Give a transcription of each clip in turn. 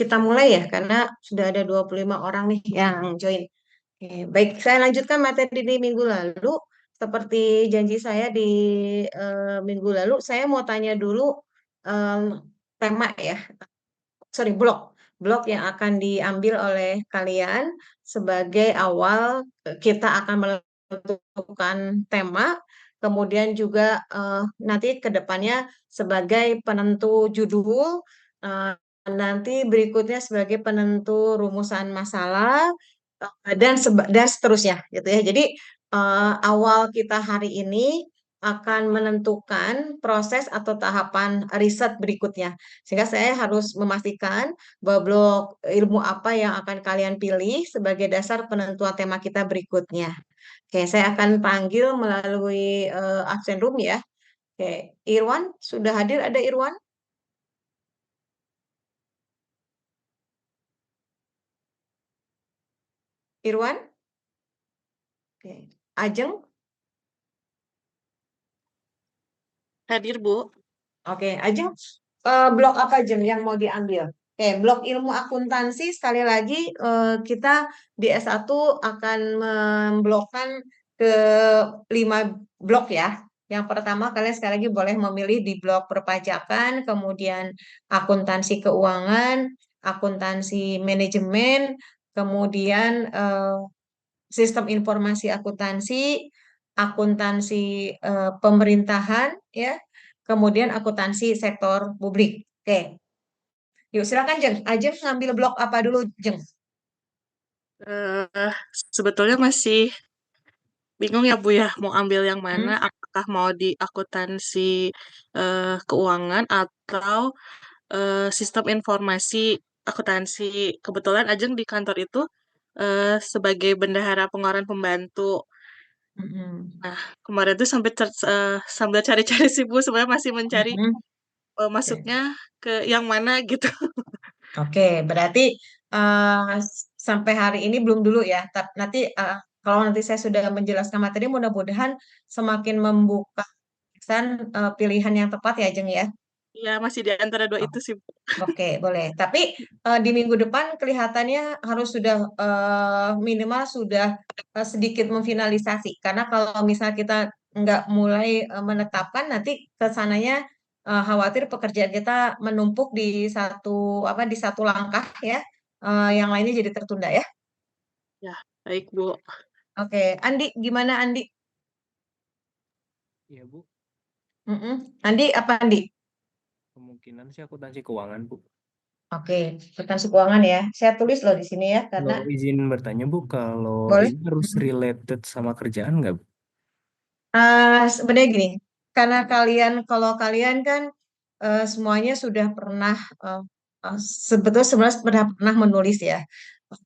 kita mulai ya, karena sudah ada 25 orang nih yang join. Oke, baik, saya lanjutkan materi di minggu lalu. Seperti janji saya di minggu lalu, saya mau tanya dulu em, tema ya, sorry, blok yang akan diambil oleh kalian sebagai awal kita akan menentukan tema, kemudian juga nanti ke depannya sebagai penentu judul, eh, nanti berikutnya sebagai penentu rumusan masalah, dan seterusnya gitu ya. Jadi awal kita hari ini akan menentukan proses atau tahapan riset berikutnya. Sehingga saya harus memastikan bahwa blok ilmu apa yang akan kalian pilih sebagai dasar penentuan tema kita berikutnya. Oke, saya akan panggil melalui absen room ya. Oke, Irwan, sudah hadir ada Irwan? Irwan? Oke. Ajeng? Hadir, Bu. Oke, Ajeng, blok apa Jeng yang mau diambil? Oke, blok ilmu akuntansi sekali lagi kita di S1 akan memblokkan ke 5 blok ya. Yang pertama kalian sekali lagi boleh memilih di blok perpajakan, kemudian akuntansi keuangan, akuntansi manajemen, kemudian sistem informasi akuntansi, akuntansi pemerintahan, ya, kemudian akuntansi sektor publik. Oke, yuk silakan Jeng. Ajeng ngambil blok apa dulu Jeng? Eh, Sebetulnya masih bingung ya, Bu ya, mau ambil yang mana? Hmm? Apakah mau di akuntansi keuangan atau sistem informasi akuntansi? Kebetulan Ajeng di kantor itu sebagai bendahara pengeluaran pembantu. Mm-mm. Nah, kemarin tuh sambil cari-cari sih, Bu, sebenarnya masih mencari Mm-mm. masuknya ke yang mana gitu. Oke, berarti sampai hari ini belum dulu ya. Tapi nanti kalau nanti saya sudah menjelaskan materi, mudah-mudahan semakin membuka pilihan yang tepat ya Jeng ya. Ya, masih di antara dua itu sih, Bu. Oke, boleh. Tapi di minggu depan kelihatannya harus sudah minimal sudah sedikit memfinalisasi. Karena kalau misalnya kita nggak mulai menetapkan, nanti kesananya khawatir pekerjaan kita menumpuk di satu di satu langkah ya. Yang lainnya jadi tertunda ya. Ya, baik, Bu. Oke, Andi, gimana Andi? Iya Bu, Mm-mm. Andi apa Andi? kemungkinan sih akuntansi keuangan Bu. Oke, akuntansi keuangan ya. Saya tulis loh di sini ya, karena Kalau izin bertanya Bu, kalau boleh. ini harus related sama kerjaan nggak Bu? Sebenarnya gini, karena kalau kalian kan semuanya sudah pernah, eh, sebetulnya sebenarnya pernah menulis ya,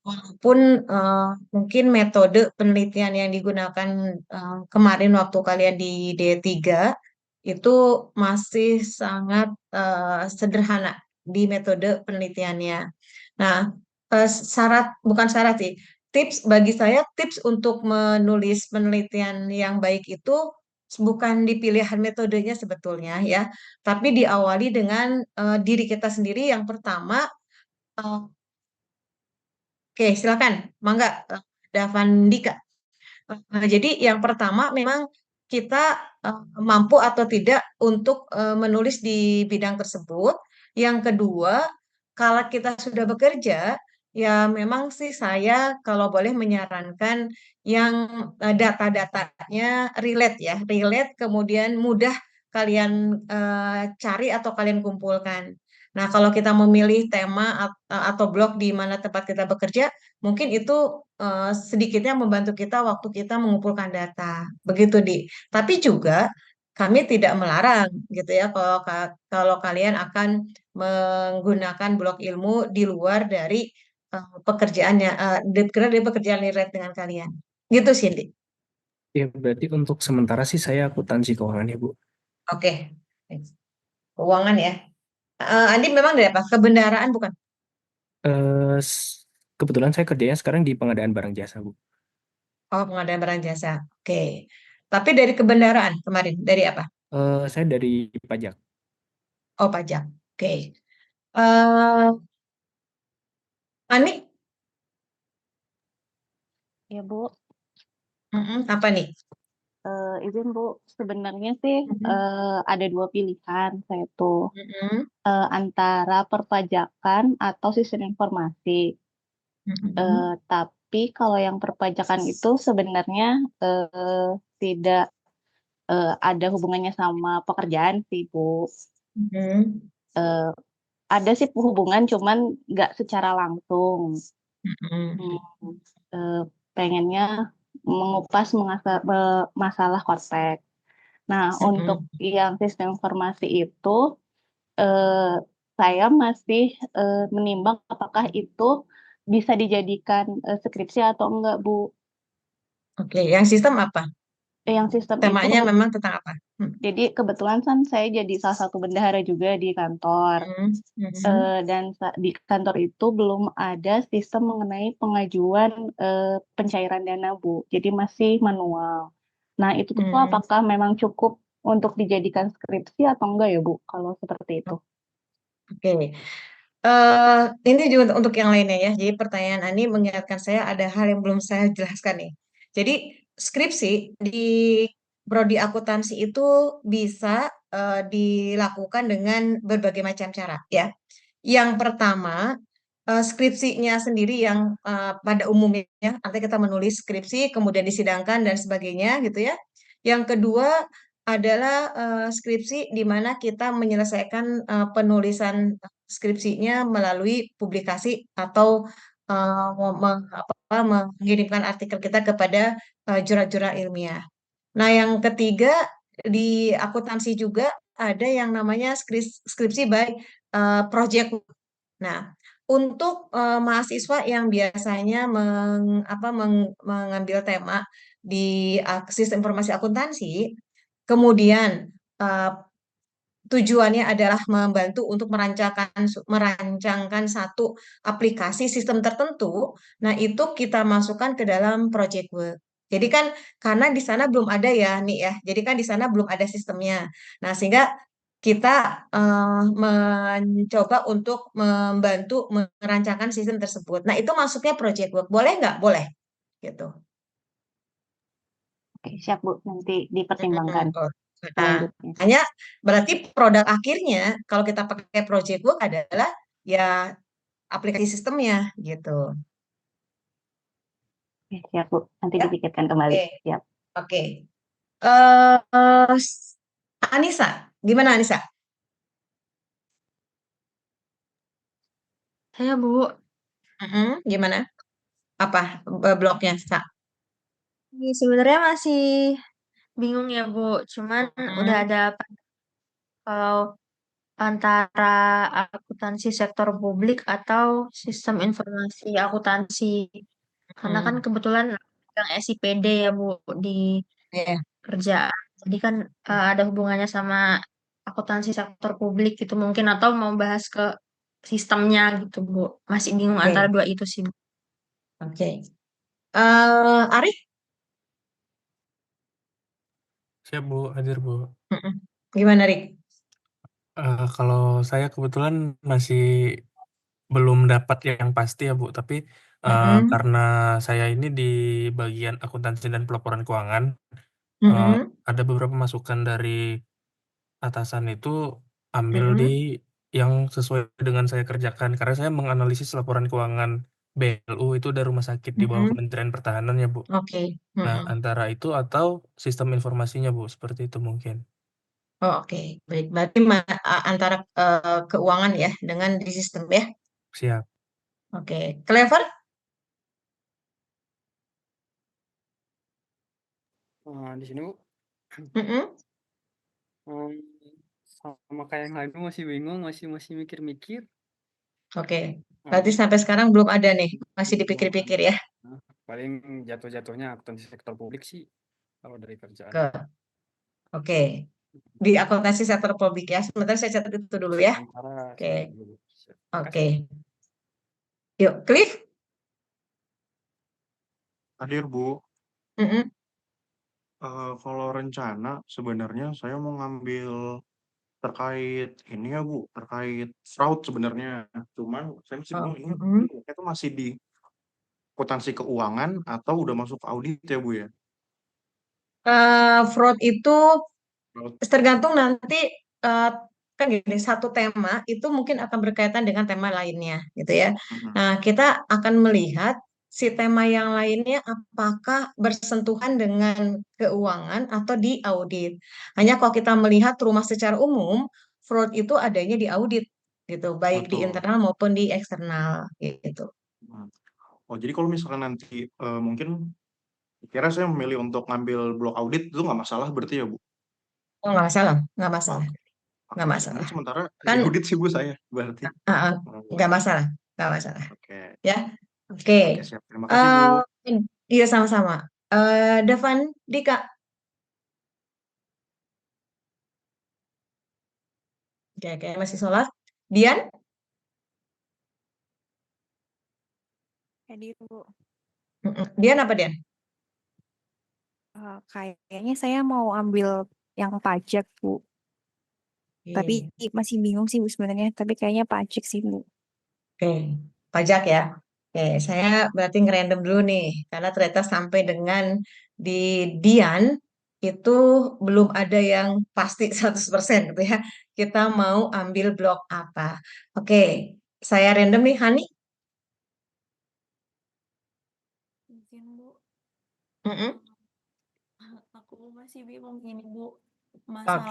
walaupun eh, mungkin metode penelitian yang digunakan kemarin waktu kalian di D3 itu masih sangat sederhana di metode penelitiannya. Nah, bukan syarat sih, tips bagi saya, tips untuk menulis penelitian yang baik itu bukan di pilihan metodenya sebetulnya ya, tapi diawali dengan diri kita sendiri yang pertama. eh, oke, silakan, mangga, Davandika. Jadi yang pertama memang kita mampu atau tidak untuk menulis di bidang tersebut. Yang kedua, kalau kita sudah bekerja, ya memang sih saya kalau boleh menyarankan yang data-datanya relate ya, relate kemudian mudah kalian cari atau kalian kumpulkan. Nah, kalau kita memilih tema atau blog di mana tempat kita bekerja, mungkin itu sedikitnya membantu kita waktu kita mengumpulkan data. Begitu, Di. Tapi juga kami tidak melarang gitu ya kalau kalian akan menggunakan blok ilmu di luar dari pekerjaannya, dari pekerjaan relate dengan kalian. Gitu, Cindy. Ya berarti untuk sementara sih saya akuntansi keuangan ya Bu. Oke. Keuangan ya. Andi memang dari apa? Kebendaraan bukan? Eh, Kebetulan saya kerjanya sekarang di pengadaan barang jasa Bu. Oh, pengadaan barang jasa. Oke. Tapi dari kebendaraan kemarin, dari apa? Saya dari pajak. Oh, pajak. Oke. Eh, Ani? Ya, Bu. Apa nih? Izin, Bu. Sebenarnya sih Mm-mm. ada dua pilihan saya tuh. Mm-mm. Antara perpajakan atau sistem informasi. Mm-mm. Tapi kalau yang perpajakan itu sebenarnya tidak ada hubungannya sama pekerjaan sih, Bu. Mm-mm. Eh, ada sih hubungan, cuman nggak secara langsung. Mm-mm. Hmm, eh, pengennya mengupas masalah konteks. Nah, untuk Mm-mm. yang sistem informasi itu, eh, saya masih menimbang apakah itu bisa dijadikan skripsi atau enggak, Bu. Oke, yang sistem apa? Yang sistem itu, Temanya memang tentang apa? jadi kebetulan kan saya jadi salah satu bendahara juga di kantor. Mm-mm. Mm-mm. Dan di kantor itu belum ada sistem mengenai pengajuan pencairan dana, Bu. Jadi masih manual. Nah, itu tuh Mm. apakah memang cukup untuk dijadikan skripsi atau enggak ya, Bu? Kalau seperti itu. Oke. Eh, ini juga untuk yang lainnya ya. Jadi pertanyaan Ani mengingatkan saya ada hal yang belum saya jelaskan nih. Jadi skripsi di prodi akuntansi itu bisa dilakukan dengan berbagai macam cara ya. Yang pertama, skripsinya sendiri yang pada umumnya, nanti kita menulis skripsi, kemudian disidangkan dan sebagainya gitu ya. Yang kedua adalah skripsi di mana kita menyelesaikan penulisan skripsinya melalui publikasi atau mengirimkan artikel kita kepada jurnal-jurnal ilmiah. Nah, yang ketiga di akuntansi juga ada yang namanya skripsi by project. Nah, untuk mahasiswa yang biasanya mengambil tema di sistem informasi akuntansi, kemudian eh, tujuannya adalah membantu untuk merancangkan satu aplikasi sistem tertentu. Nah, itu kita masukkan ke dalam project work. Jadi kan karena di sana belum ada ya nih ya. Jadi kan di sana belum ada sistemnya. Nah, sehingga kita mencoba untuk membantu merancangkan sistem tersebut. Nah, itu masuknya project work. Boleh nggak? Boleh. Gitu. Oke, siap, Bu. Nanti dipertimbangkan Oh, nah, selanjutnya. hanya berarti produk akhirnya kalau kita pakai project work adalah ya aplikasi sistemnya gitu. Oke, siap, Bu. Nanti Ya, dipikirkan kembali. oke, Siap. oke. Eh, eh, Anissa, gimana Anissa? Saya, Bu, Gimana? Apa blognya, Sa? sebenarnya masih bingung ya, Bu. Cuman udah Mm-mm, ada kalau antara akuntansi sektor publik atau sistem informasi akuntansi. Karena kan mm, kebetulan yang SIPD ya, Bu, di iya, kerjaan. Jadi kan ada hubungannya sama akuntansi sektor publik gitu mungkin atau mau bahas ke sistemnya gitu, Bu. Masih bingung antara oke, dua itu sih, Bu. oke. Arif? Siap Bu, hadir Bu. Mm-mm. Gimana, Rik? Kalau saya kebetulan masih belum dapat yang pasti ya Bu, tapi Mm-mm, karena saya ini di bagian akuntansi dan pelaporan keuangan, eh, mm-mm, ada beberapa masukan dari atasan itu ambil di mm-mm. yang sesuai dengan saya kerjakan, karena saya menganalisis laporan keuangan BLU itu dari rumah sakit di bawah Mm-mm. Kementerian Pertahanan ya Bu. Oke. Nah, Mm-mm. antara itu atau sistem informasinya Bu, seperti itu mungkin. Oh, oke. Baik. Berarti antara keuangan ya dengan di sistem ya. Siap. Oke. Clever? Di sini Bu, Mm-mm. hmm, sama kayak yang lain masih bingung, masih masih mikir-mikir. Oke. Berarti Hmm, sampai sekarang belum ada nih. Masih belum dipikir-pikir ada. ya. Nah, paling jatuh-jatuhnya akuntansi sektor publik sih kalau dari kerjaan. Ke. Oke. Di akuntansi sektor publik ya. Sebentar saya catat itu dulu ya. Sementara Oke. seperti itu Bu. Siap. Makasih. Oke. Yuk, Cliff. Hadir Bu. Mm-mm. Kalau rencana sebenarnya saya mau ngambil terkait ini ya Bu, terkait fraud sebenarnya. Cuman saya masih bingung ini itu masih di akuntansi keuangan atau udah masuk ke audit ya Bu ya? Fraud itu Fraud. tergantung nanti eh, kan gini, satu tema itu mungkin akan berkaitan dengan tema lainnya gitu ya. Mhm. Nah, kita akan melihat si tema yang lainnya apakah bersentuhan dengan keuangan atau di audit. Hanya kalau kita melihat rumah secara umum, fraud itu adanya di audit gitu, baik di Betul. internal maupun di eksternal gitu. Hmm. Oh, jadi kalau misalkan nanti mungkin kira saya memilih untuk ngambil blok audit itu nggak masalah berarti ya Bu? Oh, nggak masalah, nggak masalah, Oke, nggak oke. Ini masalah. sementara di Kan audit sih Bu saya berarti. ah, ah, Oh, nggak masalah, nggak masalah. oke, Ya, oke. oke siap. Terima kasih Bu. Iya sama-sama. Devan, Dika, kayak masih sholat. Dian, Hadir, Bu. Dian apa Dian? Kayaknya saya mau ambil yang pajak, Bu. Tapi Oke, masih bingung sih, Bu, sebenarnya. Tapi kayaknya pajak sih, Bu. oke. Pajak ya. Oke, saya berarti ngerandom dulu nih, karena ternyata sampai dengan di Dian itu belum ada yang pasti 100% gitu ya. Kita mau ambil blok apa? Oke, saya random nih, Hani. Mungkin Bu, Mm-mm. aku masih bingung ini Bu, Oke. masalah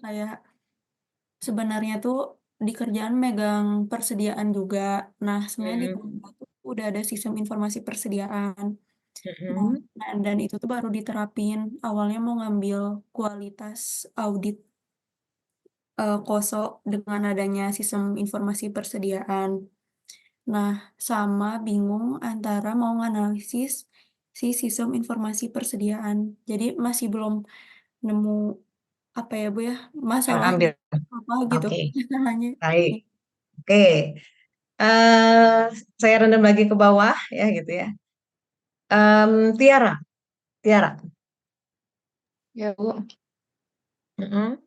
kayak sebenarnya tuh di kerjaan megang persediaan juga. Nah, sebenarnya di Mm-mm. Pemda tuh udah ada sistem informasi persediaan. Nah, Mm-mm. dan itu tuh baru diterapin. Awalnya mau ngambil kualitas audit KOSO dengan adanya sistem informasi persediaan. Nah, sama bingung antara mau nganalisis si sistem informasi persediaan. Jadi masih belum nemu apa ya Bu ya, Yang masalah ambil. apa gitu Oke, masalahnya. baik. Oke, eh saya random lagi ke bawah ya gitu ya. Tiara, Tiara. Ya, Bu. Mm-mm.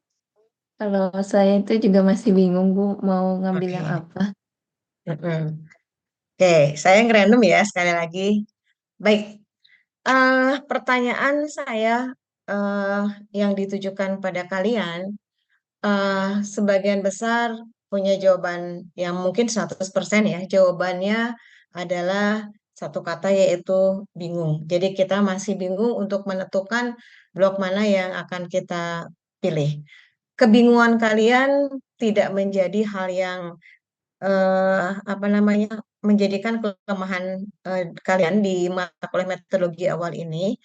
Kalau saya itu juga masih bingung, Bu, mau ngambil yang Oke. apa. Mm-mm. Oke, saya ngerandom ya sekali lagi. Baik, pertanyaan saya eh yang ditujukan pada kalian sebagian besar punya jawaban yang mungkin 100% ya. Jawabannya adalah satu kata yaitu bingung. Jadi kita masih bingung untuk menentukan blok mana yang akan kita pilih. Kebingungan kalian tidak menjadi hal yang apa namanya menjadikan kelemahan kalian di mata kuliah metodologi awal ini,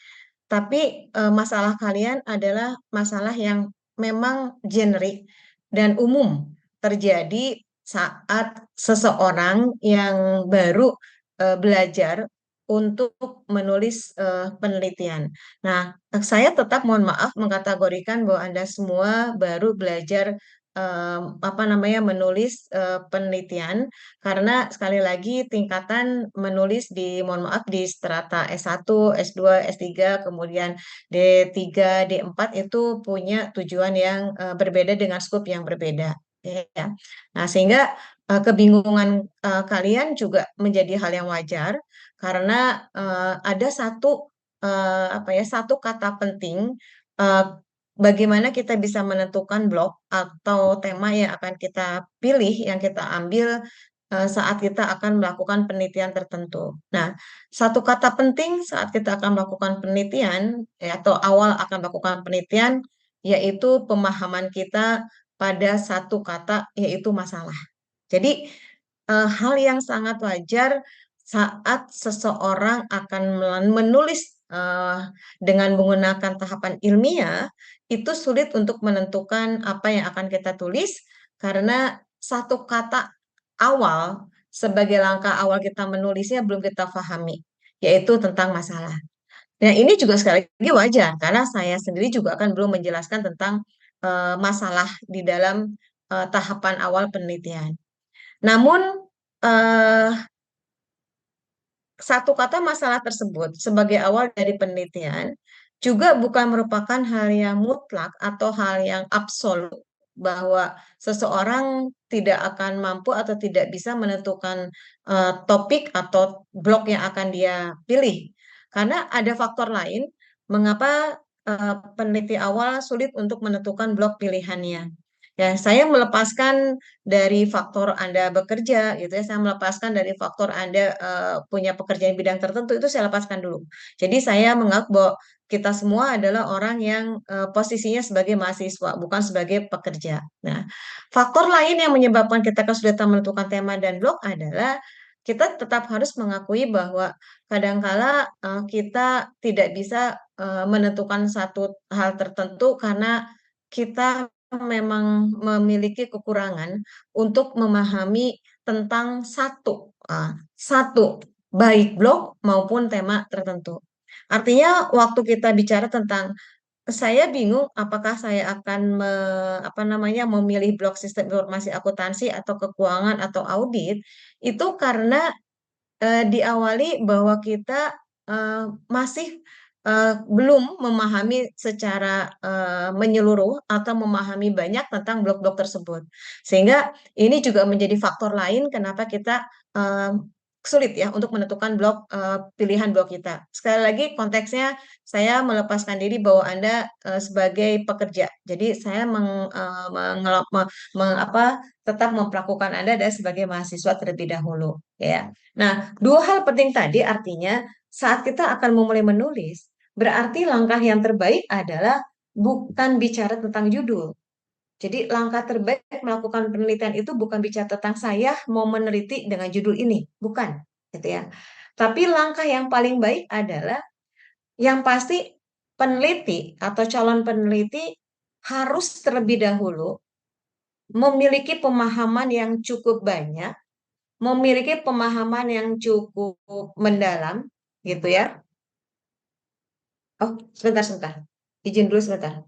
tapi masalah kalian adalah masalah yang memang generik dan umum terjadi saat seseorang yang baru belajar untuk menulis penelitian. Nah, saya tetap mohon maaf mengkategorikan bahwa Anda semua baru belajar apa namanya menulis penelitian karena sekali lagi tingkatan menulis di mohon maaf di strata S1, S2, S3, kemudian D3, D4 itu punya tujuan yang berbeda dengan skop yang berbeda ya. Nah, sehingga kebingungan kalian juga menjadi hal yang wajar karena ada satu apa ya satu kata penting eh, bagaimana kita bisa menentukan blok atau tema yang akan kita pilih, yang kita ambil saat kita akan melakukan penelitian tertentu. Nah, satu kata penting saat kita akan melakukan penelitian, ya, atau awal akan melakukan penelitian, yaitu pemahaman kita pada satu kata, yaitu masalah. Jadi, hal yang sangat wajar saat seseorang akan menulis dengan menggunakan tahapan ilmiah, itu sulit untuk menentukan apa yang akan kita tulis karena satu kata awal sebagai langkah awal kita menulisnya belum kita pahami, yaitu tentang masalah. Nah, ini juga sekali lagi wajar karena saya sendiri juga akan belum menjelaskan tentang masalah di dalam tahapan awal penelitian. Namun, eh, satu kata masalah tersebut sebagai awal dari penelitian juga bukan merupakan hal yang mutlak atau hal yang absolut bahwa seseorang tidak akan mampu atau tidak bisa menentukan topik atau blok yang akan dia pilih. Karena ada faktor lain mengapa peneliti awal sulit untuk menentukan blok pilihannya. Ya, saya melepaskan dari faktor Anda bekerja, gitu ya. Saya melepaskan dari faktor Anda punya pekerjaan bidang tertentu, itu saya lepaskan dulu. Jadi saya menganggap bahwa kita semua adalah orang yang posisinya sebagai mahasiswa, bukan sebagai pekerja. Nah, faktor lain yang menyebabkan kita kesulitan menentukan tema dan blok adalah kita tetap harus mengakui bahwa kadangkala kita tidak bisa menentukan satu hal tertentu karena kita memang memiliki kekurangan untuk memahami tentang satu baik blok maupun tema tertentu. Artinya waktu kita bicara tentang saya bingung apakah saya akan memilih blok sistem informasi akuntansi atau keuangan atau audit itu karena diawali bahwa kita masih belum memahami secara menyeluruh atau memahami banyak tentang blok-blok tersebut. Sehingga ini juga menjadi faktor lain kenapa kita sulit ya untuk menentukan blok pilihan blok kita. Sekali lagi konteksnya saya melepaskan diri bahwa Anda sebagai pekerja. Jadi saya tetap memperlakukan Anda sebagai mahasiswa terlebih dahulu, ya. Nah, dua hal penting tadi artinya saat kita akan memulai menulis, berarti langkah yang terbaik adalah bukan bicara tentang judul. Jadi langkah terbaik melakukan penelitian itu bukan bicara tentang saya mau meneliti dengan judul ini, bukan, gitu ya. Tapi langkah yang paling baik adalah yang pasti peneliti atau calon peneliti harus terlebih dahulu memiliki pemahaman yang cukup banyak, memiliki pemahaman yang cukup mendalam, gitu ya. Oh, sebentar. Izin dulu sebentar.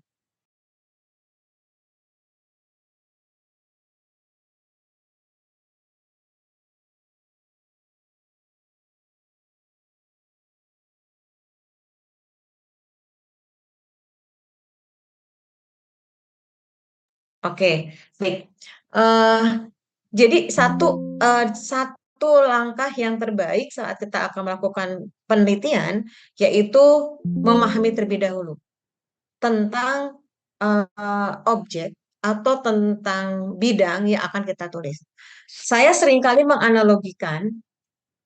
Oke, baik. Jadi satu langkah yang terbaik saat kita akan melakukan penelitian yaitu memahami terlebih dahulu tentang objek atau tentang bidang yang akan kita tulis. Saya seringkali menganalogikan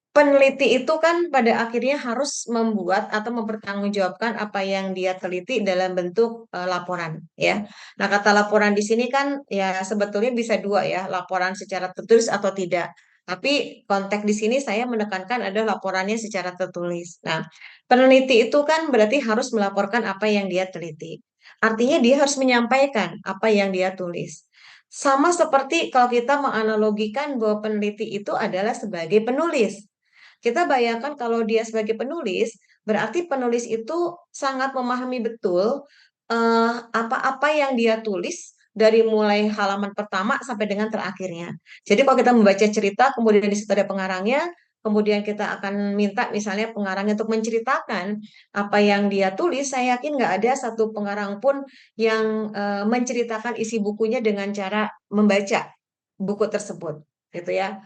peneliti itu kan pada akhirnya harus membuat atau mempertanggungjawabkan apa yang dia teliti dalam bentuk laporan, ya. Nah, kata laporan di sini kan ya sebetulnya bisa dua ya, laporan secara tertulis atau tidak. Tapi konteks di sini saya menekankan ada laporannya secara tertulis. Nah, peneliti itu kan berarti harus melaporkan apa yang dia teliti. Artinya dia harus menyampaikan apa yang dia tulis. Sama seperti kalau kita menganalogikan bahwa peneliti itu adalah sebagai penulis. Kita bayangkan kalau dia sebagai penulis, berarti penulis itu sangat memahami betul apa-apa yang dia tulis dari mulai halaman pertama sampai dengan terakhirnya. Jadi kalau kita membaca cerita, kemudian di situ ada pengarangnya, kemudian kita akan minta misalnya pengarangnya untuk menceritakan apa yang dia tulis, saya yakin nggak ada satu pengarang pun yang menceritakan isi bukunya dengan cara membaca buku tersebut, gitu ya.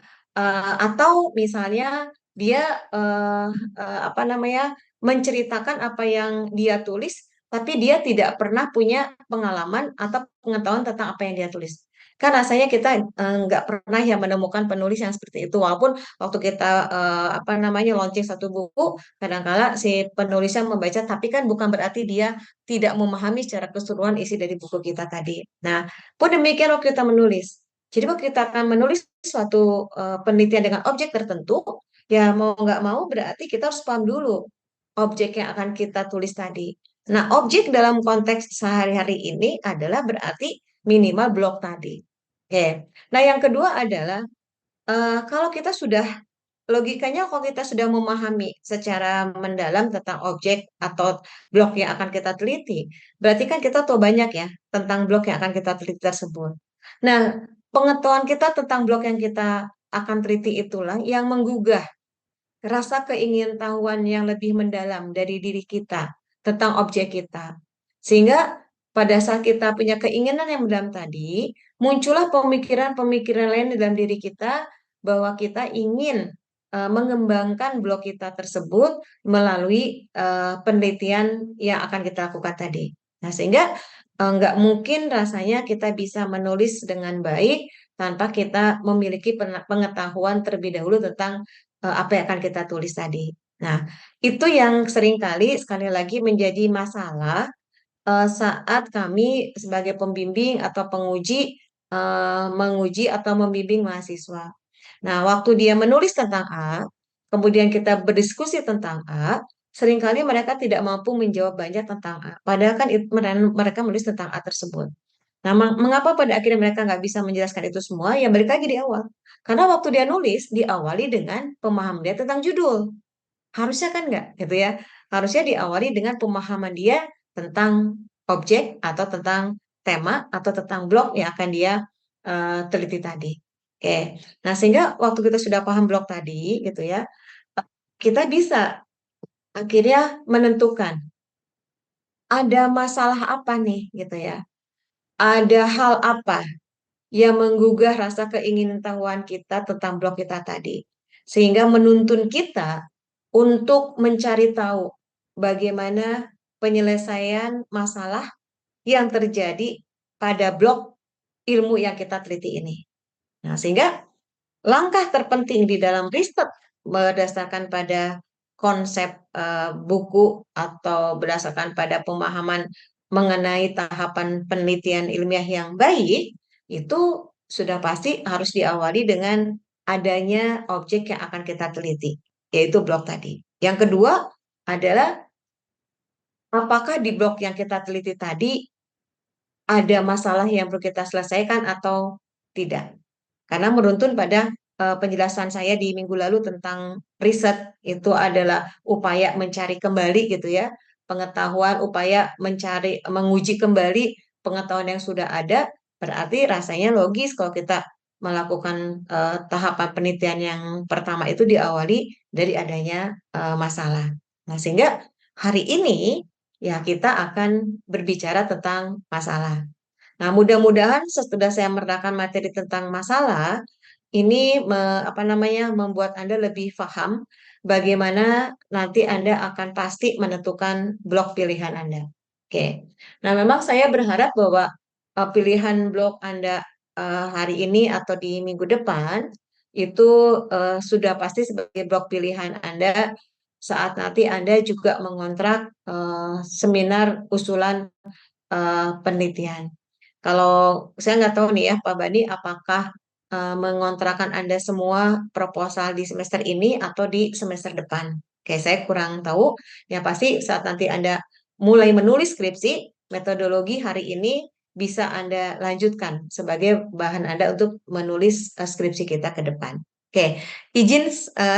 Atau misalnya dia menceritakan apa yang dia tulis, tapi dia tidak pernah punya pengalaman atau pengetahuan tentang apa yang dia tulis. Kan rasanya kita nggak pernah ya menemukan penulis yang seperti itu. Walaupun waktu kita launching satu buku, kadang-kala si penulisnya membaca, tapi kan bukan berarti dia tidak memahami secara keseluruhan isi dari buku kita tadi. Nah, pun demikian waktu kita menulis. Jadi kalau kita akan menulis suatu penelitian dengan objek tertentu, ya mau nggak mau berarti kita harus paham dulu objek yang akan kita tulis tadi. Nah, objek dalam konteks sehari-hari ini adalah berarti minimal blok tadi. Oke. Nah, yang kedua adalah kalau kita sudah logikanya kalau kita sudah memahami secara mendalam tentang objek atau blok yang akan kita teliti, berarti kan kita tahu banyak ya tentang blok yang akan kita teliti tersebut. Nah, pengetahuan kita tentang blok yang kita akan teliti itulah yang menggugah rasa keingintahuan yang lebih mendalam dari diri kita tentang objek kita. Sehingga pada saat kita punya keinginan yang mendalam tadi, muncullah pemikiran-pemikiran lain di dalam diri kita bahwa kita ingin mengembangkan blog kita tersebut melalui penelitian yang akan kita lakukan tadi. Nah, sehingga nggak mungkin rasanya kita bisa menulis dengan baik tanpa kita memiliki pengetahuan terlebih dahulu tentang apa yang akan kita tulis tadi. Nah, itu yang seringkali sekali lagi menjadi masalah saat kami sebagai pembimbing atau penguji menguji atau membimbing mahasiswa. Nah, waktu dia menulis tentang A, kemudian kita berdiskusi tentang A, seringkali mereka tidak mampu menjawab banyak tentang A. Padahal kan mereka menulis tentang A tersebut. Nah, mengapa pada akhirnya mereka nggak bisa menjelaskan itu semua? Ya balik lagi di awal. Karena waktu dia nulis, diawali dengan pemahaman dia tentang judul. Harusnya kan nggak, gitu ya. Harusnya diawali dengan pemahaman dia tentang objek atau tentang tema atau tentang blog yang akan dia teliti tadi. Oke. Nah, sehingga waktu kita sudah paham blog tadi, gitu ya, kita bisa akhirnya menentukan ada masalah apa nih, gitu ya. Ada hal apa yang menggugah rasa keingintahuan kita tentang blog kita tadi. Sehingga menuntun kita untuk mencari tahu bagaimana penyelesaian masalah yang terjadi pada blok ilmu yang kita teliti ini. Nah, sehingga langkah terpenting di dalam riset berdasarkan pada konsep buku atau berdasarkan pada pemahaman mengenai tahapan penelitian ilmiah yang baik, itu sudah pasti harus diawali dengan adanya objek yang akan kita teliti, yaitu blok tadi. Yang kedua adalah apakah di blok yang kita teliti tadi ada masalah yang perlu kita selesaikan atau tidak. Karena meruntun pada penjelasan saya di minggu lalu tentang riset, itu adalah upaya mencari kembali gitu ya, pengetahuan, upaya menguji kembali pengetahuan yang sudah ada, berarti rasanya logis kalau kita melakukan tahapan penelitian yang pertama itu diawali dari adanya masalah. Nah, sehingga hari ini ya kita akan berbicara tentang masalah. Nah, mudah-mudahan sesudah saya menerangkan materi tentang masalah, ini membuat Anda lebih paham bagaimana nanti Anda akan pasti menentukan blok pilihan Anda. Oke. Nah, memang saya berharap bahwa pilihan blok Anda hari ini atau di minggu depan itu sudah pasti sebagai blok pilihan Anda saat nanti Anda juga mengontrak seminar usulan penelitian. Kalau saya nggak tahu nih ya Pak Bani, apakah mengontrakkan Anda semua proposal di semester ini atau di semester depan? Oke, saya kurang tahu. Yang pasti saat nanti Anda mulai menulis skripsi, metodologi hari ini bisa Anda lanjutkan sebagai bahan Anda untuk menulis skripsi kita ke depan. Oke, izin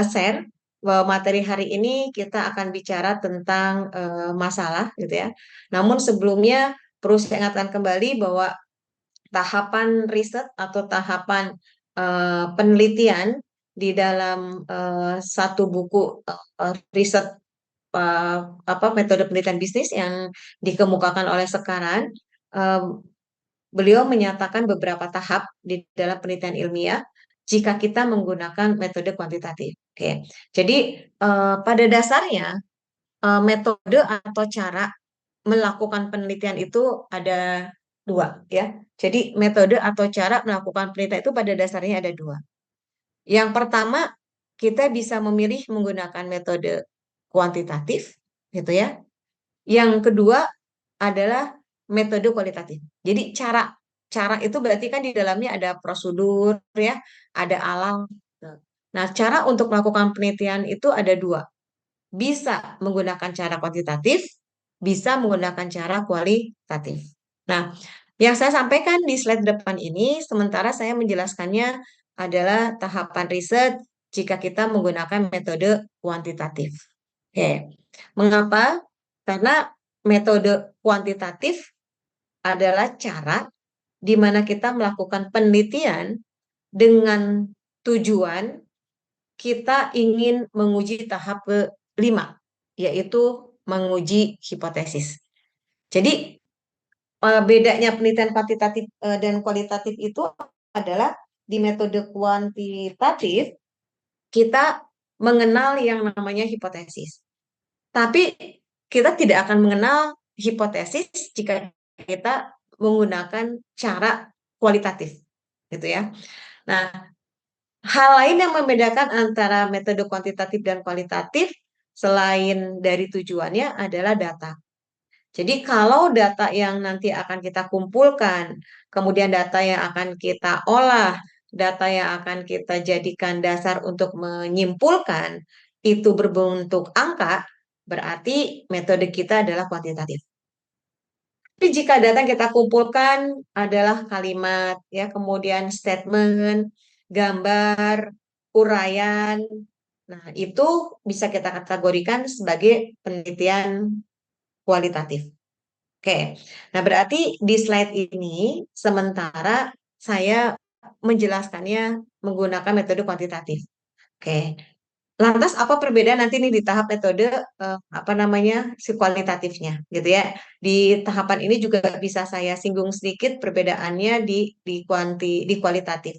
share bahwa materi hari ini kita akan bicara tentang masalah gitu ya. Namun sebelumnya perlu saya ingatkan kembali bahwa tahapan riset atau tahapan penelitian di dalam satu buku riset metode penelitian bisnis yang dikemukakan oleh Sekaran, beliau menyatakan beberapa tahap di dalam penelitian ilmiah jika kita menggunakan metode kuantitatif. Oke, jadi pada dasarnya metode atau cara melakukan penelitian itu ada dua ya. Jadi metode atau cara melakukan penelitian itu pada dasarnya ada dua. Yang pertama, kita bisa memilih menggunakan metode kuantitatif gitu ya. Yang kedua adalah metode kualitatif. Jadi cara itu berarti kan di dalamnya ada prosedur ya, ada alam. Nah, cara untuk melakukan penelitian itu ada dua. Bisa menggunakan cara kuantitatif, bisa menggunakan cara kualitatif. Nah, yang saya sampaikan di slide depan ini, sementara saya menjelaskannya adalah tahapan riset jika kita menggunakan metode kuantitatif. Oke, mengapa? Karena metode kuantitatif adalah cara di mana kita melakukan penelitian dengan tujuan kita ingin menguji tahap ke-5, yaitu menguji hipotesis. Jadi, bedanya penelitian kuantitatif dan kualitatif itu adalah di metode kuantitatif kita mengenal yang namanya hipotesis. Tapi kita tidak akan mengenal hipotesis jika kita menggunakan cara kualitatif, gitu ya. Nah, hal lain yang membedakan antara metode kuantitatif dan kualitatif selain dari tujuannya adalah data. Jadi kalau data yang nanti akan kita kumpulkan, kemudian data yang akan kita olah, data yang akan kita jadikan dasar untuk menyimpulkan, itu berbentuk angka, berarti metode kita adalah kuantitatif. Tapi jika data yang kita kumpulkan adalah kalimat, ya, kemudian statement, gambar, uraian, nah itu bisa kita kategorikan sebagai penelitian kualitatif. Oke, nah berarti di slide ini sementara saya menjelaskannya menggunakan metode kuantitatif. Oke, lantas apa perbedaan nanti nih di tahap metode si kualitatifnya, gitu ya? Di tahapan ini juga bisa saya singgung sedikit perbedaannya di kualitatif.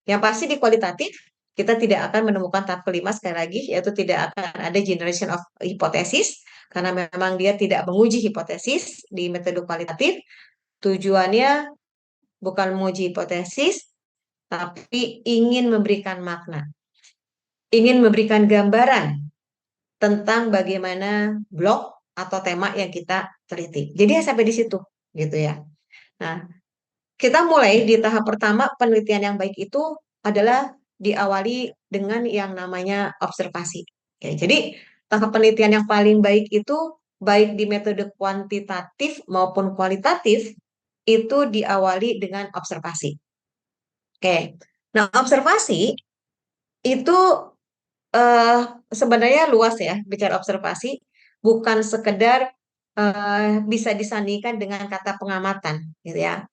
Yang pasti di kualitatif kita tidak akan menemukan tahap kelima sekali lagi, yaitu tidak akan ada generation of hypothesis karena memang dia tidak menguji hipotesis di metode kualitatif. Tujuannya bukan menguji hipotesis, tapi ingin memberikan makna, ingin memberikan gambaran tentang bagaimana blok atau tema yang kita teliti. Jadi sampai di situ, gitu ya. Nah, kita mulai di tahap pertama penelitian yang baik itu adalah diawali dengan yang namanya observasi. Oke, jadi tahap penelitian yang paling baik itu baik di metode kuantitatif maupun kualitatif itu diawali dengan observasi. Oke, nah observasi itu sebenarnya luas ya bicara observasi, bukan sekedar bisa disandingkan dengan kata pengamatan, gitu ya.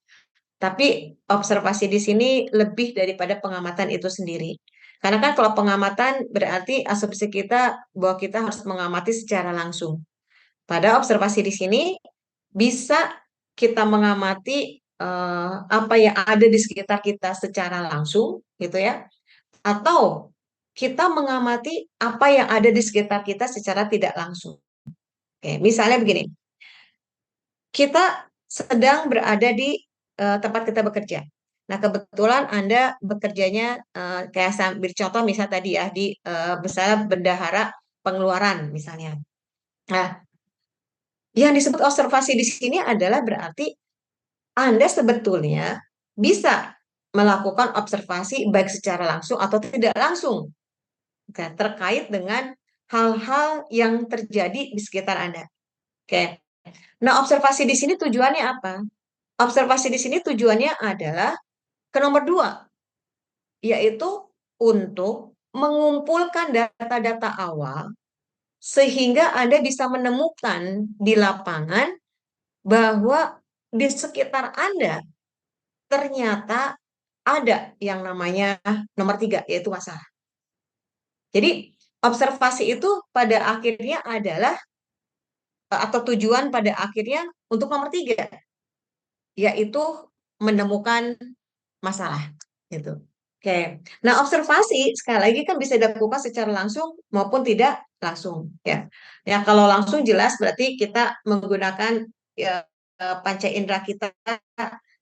Tapi observasi di sini lebih daripada pengamatan itu sendiri. Karena kan kalau pengamatan berarti asumsi kita bahwa kita harus mengamati secara langsung. Pada observasi di sini bisa kita mengamati apa yang ada di sekitar kita secara langsung, gitu ya. Atau kita mengamati apa yang ada di sekitar kita secara tidak langsung. Oke, misalnya begini. Kita sedang berada di tempat kita bekerja. Nah, kebetulan Anda bekerjanya kayak sambil contoh misalnya tadi ya di misalnya bendahara pengeluaran misalnya. Nah, yang disebut observasi di sini adalah berarti Anda sebetulnya bisa melakukan observasi baik secara langsung atau tidak langsung terkait dengan hal-hal yang terjadi di sekitar Anda. Oke. Nah, observasi di sini tujuannya apa? Observasi di sini tujuannya adalah ke nomor 2, yaitu untuk mengumpulkan data-data awal sehingga Anda bisa menemukan di lapangan bahwa di sekitar Anda ternyata ada yang namanya nomor 3, yaitu masalah. Jadi, observasi itu pada akhirnya adalah atau tujuan pada akhirnya untuk nomor 3, yaitu menemukan masalah gitu. Oke. Nah, observasi sekali lagi kan bisa dilakukan secara langsung maupun tidak langsung ya. Ya, kalau langsung jelas berarti kita menggunakan ya, panca indera kita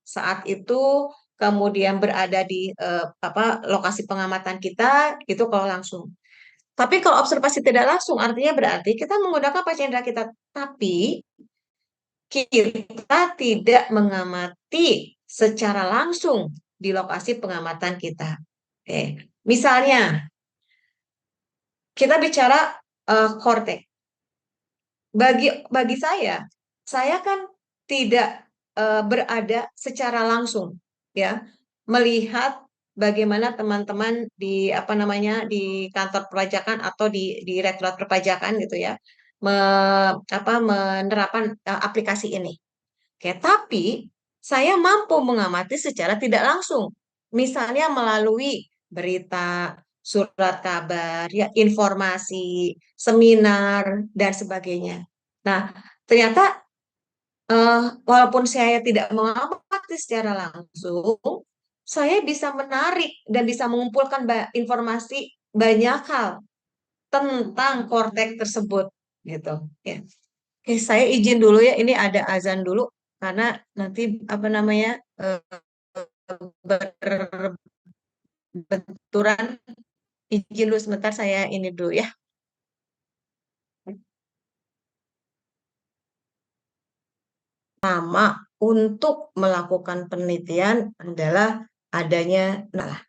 saat itu, kemudian berada di lokasi pengamatan kita itu kalau langsung. Tapi kalau observasi tidak langsung artinya berarti kita menggunakan panca indera kita, tapi kita tidak mengamati secara langsung di lokasi pengamatan kita. Oke. Misalnya, kita bicara korteks. Bagi saya kan tidak berada secara langsung, ya, melihat bagaimana teman-teman di di kantor perpajakan atau di Direktorat Perpajakan gitu ya, menerapkan aplikasi ini. Oke, tapi saya mampu mengamati secara tidak langsung. Misalnya melalui berita, surat kabar, ya, informasi, seminar, dan sebagainya. Nah, ternyata walaupun saya tidak mengamati secara langsung, saya bisa menarik dan bisa mengumpulkan informasi banyak hal tentang korteks tersebut gitu ya. Oke, saya izin dulu ya, ini ada azan dulu karena nanti apa namanya berbenturan. Izin dulu sebentar, saya ini dulu ya. Pertama, untuk melakukan penelitian adalah adanya masalah.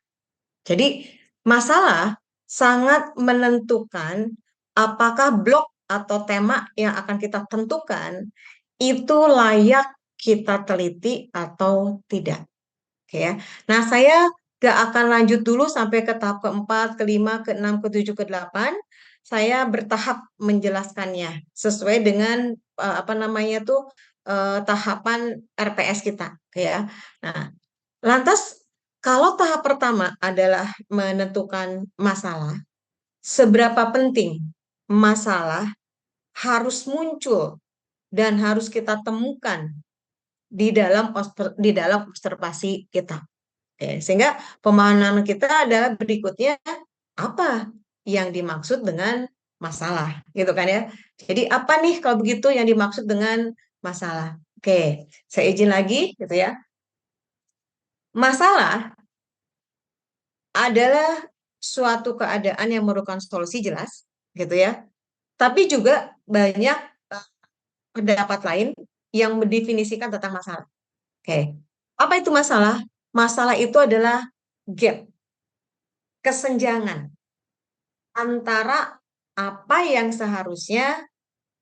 Jadi, masalah sangat menentukan apakah blok atau tema yang akan kita tentukan itu layak kita teliti atau tidak. Oke ya. Nah, saya gak akan lanjut dulu sampai ke tahap keempat, kelima, keenam, ketujuh, kedelapan. Saya bertahap menjelaskannya sesuai dengan apa namanya tuh tahapan RPS kita, ya. Nah, lantas kalau tahap pertama adalah menentukan masalah, seberapa penting masalah harus muncul dan harus kita temukan di dalam observasi kita. Sehingga pemahaman kita adalah berikutnya, apa yang dimaksud dengan masalah, gitu kan ya. Jadi apa nih kalau begitu yang dimaksud dengan masalah? Oke, saya izin lagi gitu ya. Masalah adalah suatu keadaan yang memerlukan solusi jelas, gitu ya. Tapi juga banyak pendapat lain yang mendefinisikan tentang masalah. Oke, apa itu masalah? Masalah itu adalah gap, kesenjangan antara apa yang seharusnya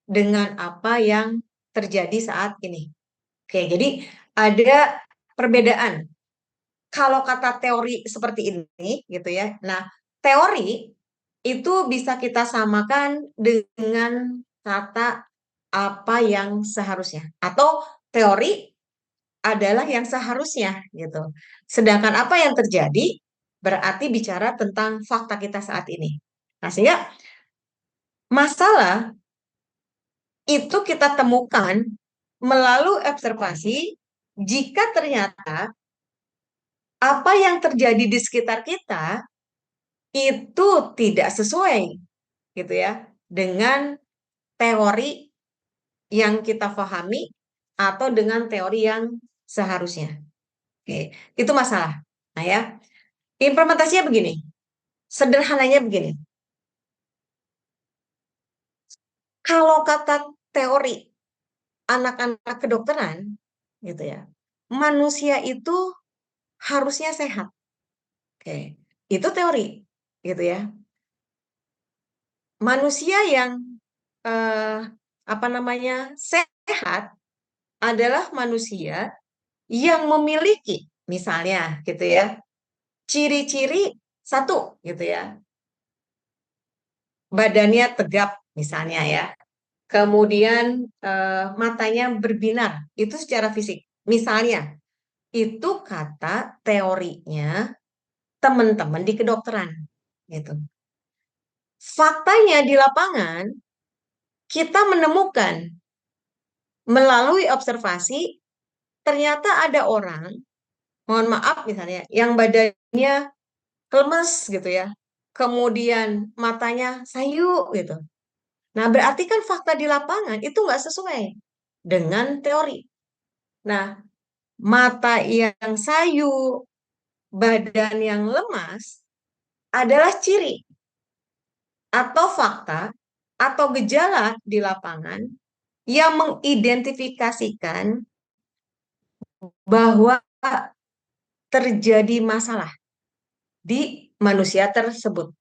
dengan apa yang terjadi saat ini. Oke, jadi ada perbedaan. Kalau kata teori seperti ini, gitu ya. Nah, teori itu bisa kita samakan dengan kata apa yang seharusnya, atau teori adalah yang seharusnya, gitu. Sedangkan apa yang terjadi berarti bicara tentang fakta kita saat ini. Nah, sehingga masalah itu kita temukan melalui observasi jika ternyata apa yang terjadi di sekitar kita itu tidak sesuai gitu ya dengan teori yang kita pahami atau dengan teori yang seharusnya. Oke, itu masalah. Nah ya, implementasinya begini. Sederhananya begini. Kalau kata teori anak-anak kedokteran gitu ya, manusia itu harusnya sehat. Oke, itu teori gitu ya. Manusia yang apa namanya sehat adalah manusia yang memiliki misalnya gitu ya ciri-ciri satu gitu ya, badannya tegap misalnya ya, kemudian matanya berbinar, itu secara fisik misalnya. Itu kata teorinya teman-teman di kedokteran gitu. Faktanya di lapangan kita menemukan melalui observasi ternyata ada orang, mohon maaf misalnya, yang badannya lemes gitu ya, kemudian matanya sayu gitu. Nah, berarti kan fakta di lapangan itu nggak sesuai dengan teori. Nah, mata yang sayu, badan yang lemas adalah ciri atau fakta atau gejala di lapangan yang mengidentifikasikan bahwa terjadi masalah di manusia tersebut.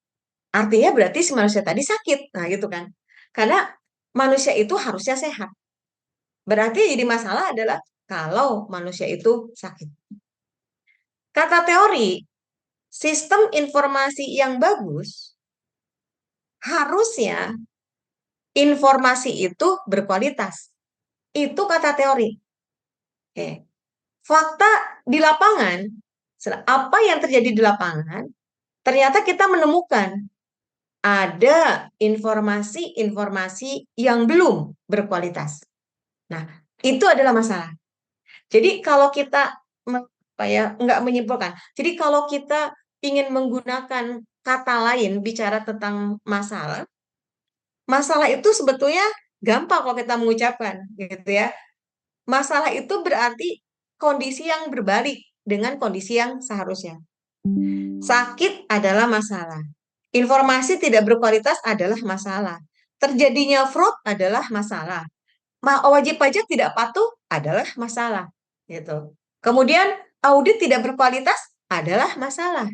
Artinya berarti si manusia tadi sakit. Nah, gitu kan. Karena manusia itu harusnya sehat. Berarti jadi masalah adalah kalau manusia itu sakit. Kata teori, sistem informasi yang bagus harusnya informasi itu berkualitas. Itu kata teori. Oke. Fakta di lapangan, apa yang terjadi di lapangan, ternyata kita menemukan ada informasi-informasi yang belum berkualitas. Nah, itu adalah masalah. Jadi kalau kita nggak menyimpulkan. Jadi kalau kita ingin menggunakan kata lain bicara tentang masalah, masalah itu sebetulnya gampang kalau kita mengucapkan, gitu ya. Masalah itu berarti kondisi yang berbalik dengan kondisi yang seharusnya. Sakit adalah masalah. Informasi tidak berkualitas adalah masalah. Terjadinya fraud adalah masalah. Wajib pajak tidak patuh adalah masalah, gitu. Kemudian audit tidak berkualitas adalah masalah.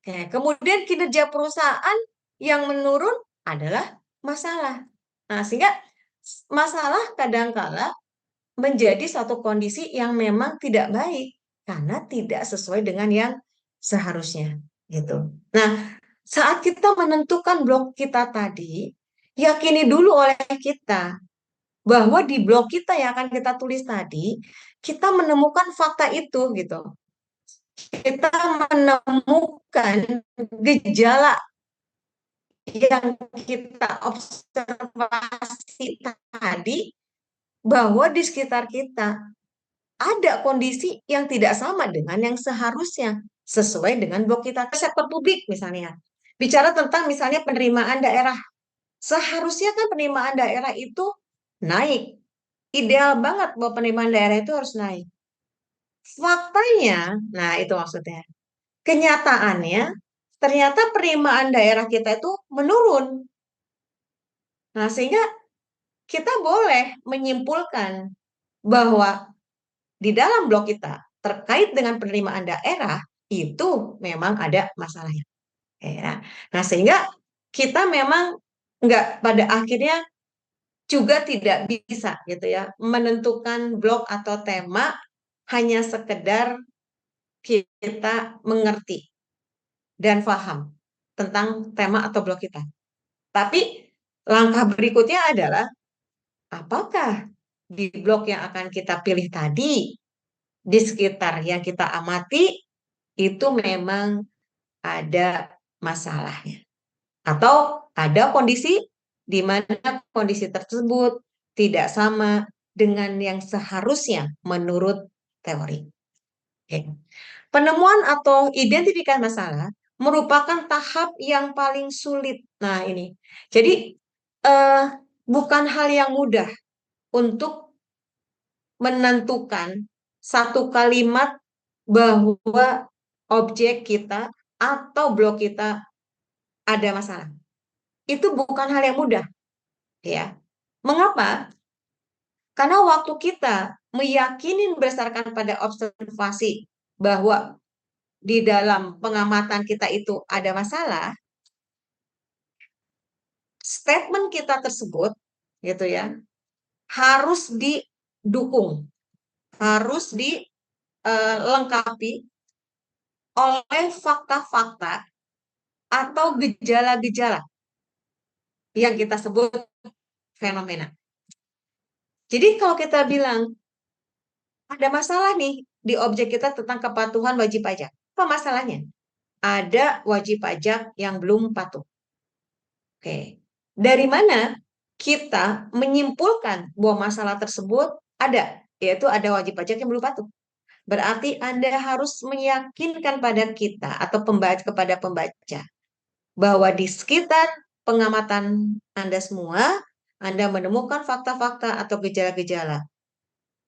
Kemudian kinerja perusahaan yang menurun adalah masalah. Nah, sehingga masalah kadangkala menjadi suatu kondisi yang memang tidak baik karena tidak sesuai dengan yang seharusnya, gitu. Nah, saat kita menentukan blok kita tadi, yakini dulu oleh kita bahwa di blog kita yang akan kita tulis tadi, kita menemukan fakta itu gitu. Kita menemukan gejala yang kita observasi tadi bahwa di sekitar kita ada kondisi yang tidak sama dengan yang seharusnya sesuai dengan blog kita. Sektor publik misalnya, bicara tentang misalnya penerimaan daerah. Seharusnya kan penerimaan daerah itu naik. Ideal banget bahwa penerimaan daerah itu harus naik. Faktanya, nah itu maksudnya. Kenyataannya, ternyata penerimaan daerah kita itu menurun. Nah, sehingga kita boleh menyimpulkan bahwa di dalam blog kita terkait dengan penerimaan daerah itu memang ada masalahnya. Ya. Nah, sehingga kita memang nggak pada akhirnya juga tidak bisa gitu ya menentukan blog atau tema hanya sekedar kita mengerti dan paham tentang tema atau blog kita. Tapi langkah berikutnya adalah apakah di blog yang akan kita pilih tadi di sekitar yang kita amati itu memang ada masalahnya atau ada kondisi di mana kondisi tersebut tidak sama dengan yang seharusnya menurut teori. Oke. Penemuan atau identifikasi masalah merupakan tahap yang paling sulit. Nah, ini. Jadi, bukan hal yang mudah untuk menentukan satu kalimat bahwa objek kita atau blog kita ada masalah. Itu bukan hal yang mudah, ya. Mengapa? Karena waktu kita meyakini berdasarkan pada observasi bahwa di dalam pengamatan kita itu ada masalah, statement kita tersebut, gitu ya, harus didukung, harus dilengkapi oleh fakta-fakta atau gejala-gejala yang kita sebut fenomena. Jadi kalau kita bilang ada masalah nih di objek kita tentang kepatuhan wajib pajak, apa masalahnya? Ada wajib pajak yang belum patuh. Oke, dari mana kita menyimpulkan bahwa masalah tersebut ada, yaitu ada wajib pajak yang belum patuh. Berarti Anda harus meyakinkan pada kita atau kepada pembaca bahwa di sekitar pengamatan Anda semua, Anda menemukan fakta-fakta atau gejala-gejala.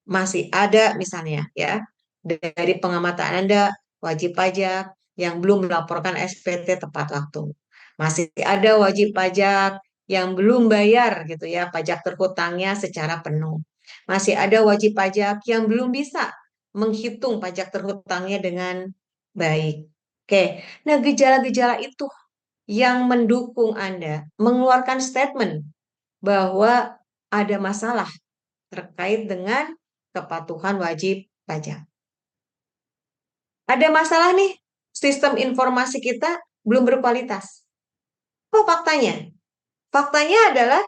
Masih ada misalnya ya, dari pengamatan Anda wajib pajak yang belum melaporkan SPT tepat waktu. Masih ada wajib pajak yang belum bayar gitu ya, pajak terhutangnya secara penuh. Masih ada wajib pajak yang belum bisa menghitung pajak terhutangnya dengan baik. Oke, nah gejala-gejala itu yang mendukung Anda mengeluarkan statement bahwa ada masalah terkait dengan kepatuhan wajib pajak. Ada masalah nih, sistem informasi kita belum berkualitas. Apa faktanya? Faktanya adalah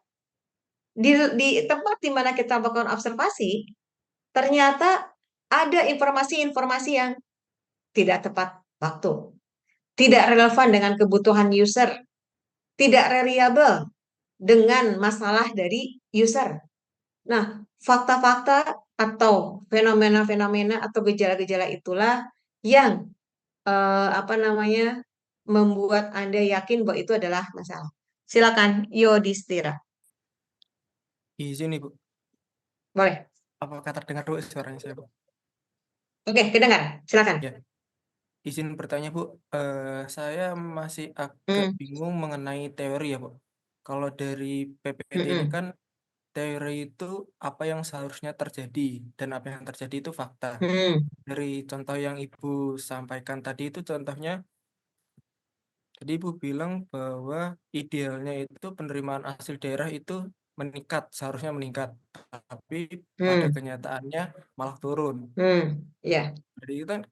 di tempat di mana kita melakukan observasi, ternyata ada informasi-informasi yang tidak tepat waktu, tidak relevan dengan kebutuhan user, tidak reliable dengan masalah dari user. Nah, fakta-fakta atau fenomena-fenomena atau gejala-gejala itulah yang apa namanya membuat Anda yakin bahwa itu adalah masalah. Silakan, Yudhistira. Izin Ibu, Boleh. apakah terdengar dulu suaranya saya, Bu? Oke, kedengar. Silakan. Ya, izin bertanya, Bu. Saya masih agak bingung mengenai teori ya, Bu. Kalau dari PPT ini kan teori itu apa yang seharusnya terjadi dan apa yang terjadi itu fakta. Dari contoh yang Ibu sampaikan tadi itu contohnya, tadi Ibu bilang bahwa idealnya itu penerimaan hasil daerah itu meningkat, seharusnya meningkat. Tapi pada kenyataannya malah turun. Ya,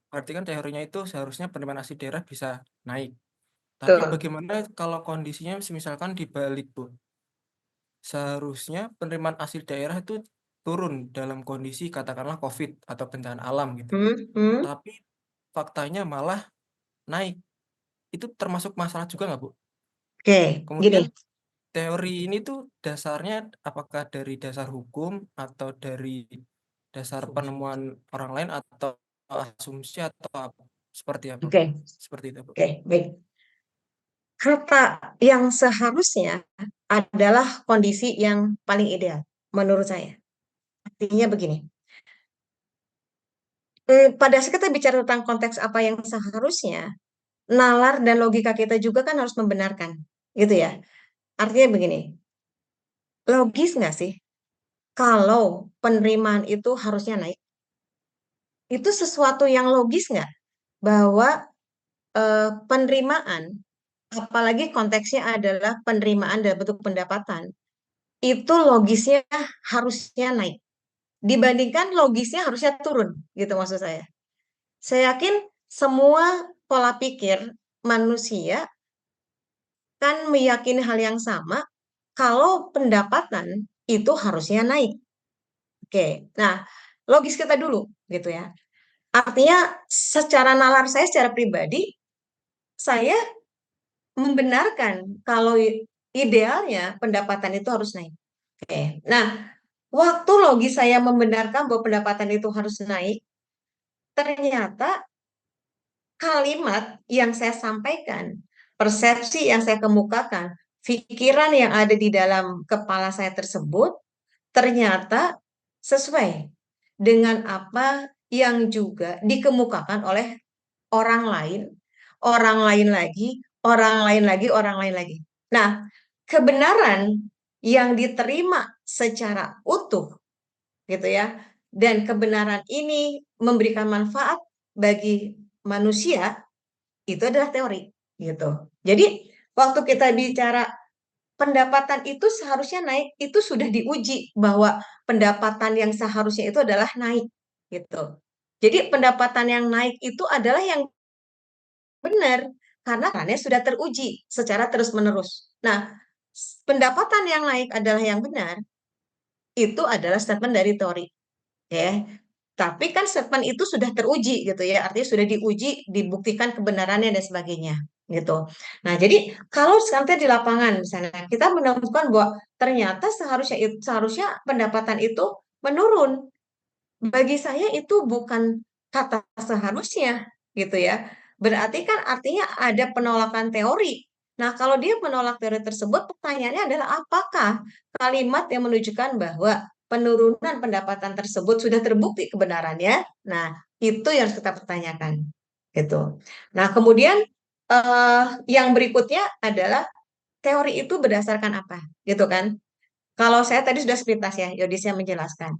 Berarti kan teorinya itu seharusnya penerimaan hasil daerah bisa naik. Tapi betul. bagaimana kalau kondisinya misalkan dibalik, Bu? Seharusnya penerimaan hasil daerah itu turun dalam kondisi katakanlah COVID atau bencana alam gitu. Tapi faktanya malah naik. Itu termasuk masalah juga nggak, Bu? Oke, Kemudian gini. teori ini tuh dasarnya apakah dari dasar hukum atau dari dasar penemuan orang lain atau asumsi atau apa? Seperti apa, Bu? Oke, Seperti itu, Bu. oke, baik. Kata yang seharusnya adalah kondisi yang paling ideal menurut saya. Artinya begini. Pada saat kita bicara tentang konteks apa yang seharusnya, nalar dan logika kita juga kan harus membenarkan, gitu ya. Artinya begini, logis nggak sih kalau penerimaan itu harusnya naik? Itu sesuatu yang logis nggak? Bahwa penerimaan, apalagi konteksnya adalah penerimaan dalam bentuk pendapatan, itu logisnya harusnya naik. Dibandingkan logisnya harusnya turun, gitu maksud saya. Saya yakin semua pola pikir manusia kan meyakini hal yang sama kalau pendapatan itu harusnya naik. Oke, nah logis kita dulu gitu ya. Artinya secara nalar saya secara pribadi, saya membenarkan kalau idealnya pendapatan itu harus naik. Oke, nah waktu logis saya membenarkan bahwa pendapatan itu harus naik, ternyata kalimat yang saya sampaikan, persepsi yang saya kemukakan, pikiran yang ada di dalam kepala saya tersebut ternyata sesuai dengan apa yang juga dikemukakan oleh orang lain lagi, orang lain lagi, orang lain lagi. Nah, kebenaran yang diterima secara utuh gitu ya, dan kebenaran ini memberikan manfaat bagi manusia itu adalah teori gitu. Jadi waktu kita bicara pendapatan itu seharusnya naik, itu sudah diuji bahwa pendapatan yang seharusnya itu adalah naik gitu. Jadi pendapatan yang naik itu adalah yang benar karena sudah teruji secara terus-menerus. Nah, pendapatan yang naik adalah yang benar itu adalah statement dari teori. Ya. Tapi kan statement itu sudah teruji gitu ya, artinya sudah diuji, dibuktikan kebenarannya dan sebagainya gitu. Nah, jadi kalau sampai di lapangan misalnya kita menemukan bahwa ternyata seharusnya pendapatan itu menurun. Bagi saya itu bukan kata seharusnya gitu ya. Berarti kan artinya ada penolakan teori. Nah, kalau dia menolak teori tersebut, pertanyaannya adalah apakah kalimat yang menunjukkan bahwa penurunan pendapatan tersebut sudah terbukti kebenarannya? Nah, itu yang harus kita pertanyakan. Gitu. Nah, kemudian yang berikutnya adalah teori itu berdasarkan apa? Gitu kan? Kalau saya tadi sudah sepintas ya, Yudhistira menjelaskan.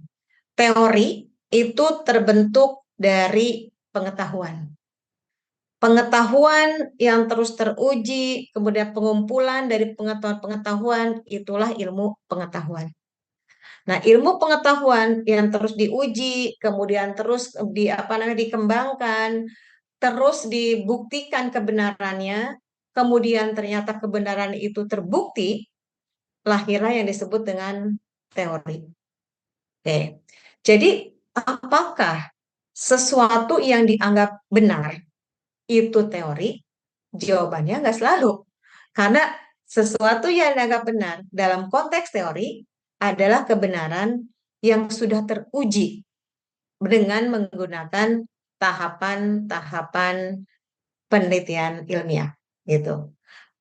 Teori itu terbentuk dari pengetahuan. Pengetahuan yang terus teruji, kemudian pengumpulan dari pengetahuan-pengetahuan, itulah ilmu pengetahuan. Nah, ilmu pengetahuan yang terus diuji, kemudian terus dikembangkan, terus dibuktikan kebenarannya, kemudian ternyata kebenaran itu terbukti, lahirlah yang disebut dengan teori. Oke. Jadi, apakah sesuatu yang dianggap benar itu teori? Jawabannya nggak selalu. Karena sesuatu yang dianggap benar dalam konteks teori adalah kebenaran yang sudah teruji dengan menggunakan tahapan-tahapan penelitian ilmiah gitu.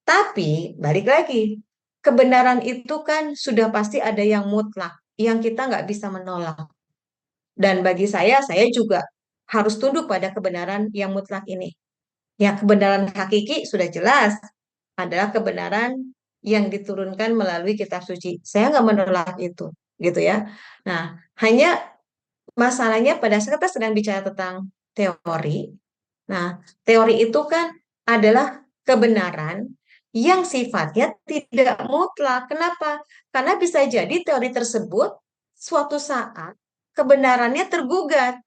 Tapi balik lagi, kebenaran itu kan sudah pasti ada yang mutlak, yang kita nggak bisa menolak. Dan bagi saya juga harus tunduk pada kebenaran yang mutlak ini. Ya, kebenaran hakiki sudah jelas adalah kebenaran yang diturunkan melalui kitab suci. Saya nggak menolak itu, gitu ya. Nah, hanya masalahnya pada saat kita sedang bicara tentang teori. Nah, teori itu kan adalah kebenaran yang sifatnya tidak mutlak. Kenapa? Karena bisa jadi teori tersebut suatu saat kebenarannya tergugat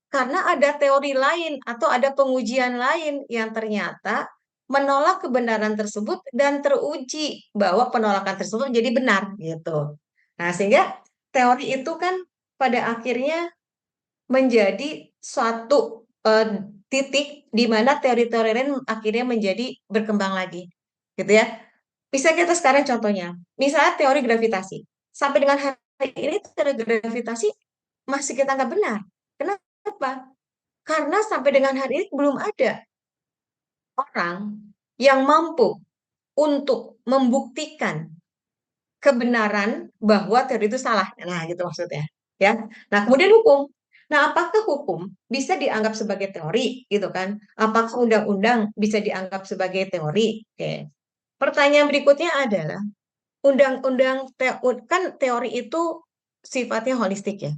karena ada teori lain atau ada pengujian lain yang ternyata menolak kebenaran tersebut dan teruji bahwa penolakan tersebut jadi benar gitu. Nah, sehingga teori itu kan pada akhirnya menjadi suatu titik di mana teori-teori lain akhirnya menjadi berkembang lagi, gitu ya. Bisa kita sekarang contohnya, misalnya teori gravitasi. Sampai dengan hari ini teori gravitasi masih kita anggap benar. Kenapa? Karena sampai dengan hari ini belum ada orang yang mampu untuk membuktikan kebenaran bahwa teori itu salah. Nah, gitu maksudnya. Ya. Nah, kemudian hukum. Nah, apakah hukum bisa dianggap sebagai teori, gitu kan? Apakah undang-undang bisa dianggap sebagai teori? Oke. Pertanyaan berikutnya adalah, kan teori itu sifatnya holistik ya.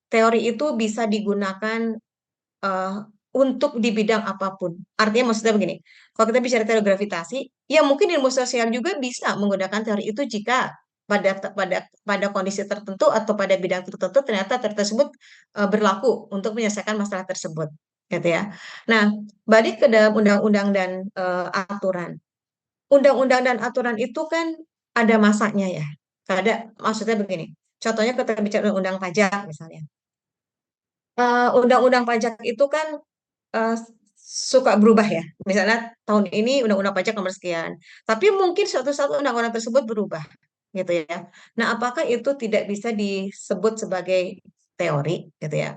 Teori itu bisa digunakan untuk di bidang apapun. Artinya maksudnya begini, kalau kita bicara teori gravitasi, ya mungkin ilmu sosial juga bisa menggunakan teori itu jika pada kondisi tertentu atau pada bidang tertentu ternyata teori tersebut berlaku untuk menyelesaikan masalah tersebut, gitu ya. Nah, balik ke dalam undang-undang dan aturan. Undang-undang dan aturan itu kan ada masanya ya. Maksudnya begini. Contohnya kita bicara undang pajak misalnya. Undang-undang pajak itu kan eh, suka berubah ya. Misalnya tahun ini undang-undang pajak nomor sekian. Tapi mungkin suatu saat undang-undang tersebut berubah, gitu ya. Nah, apakah itu tidak bisa disebut sebagai teori, gitu ya?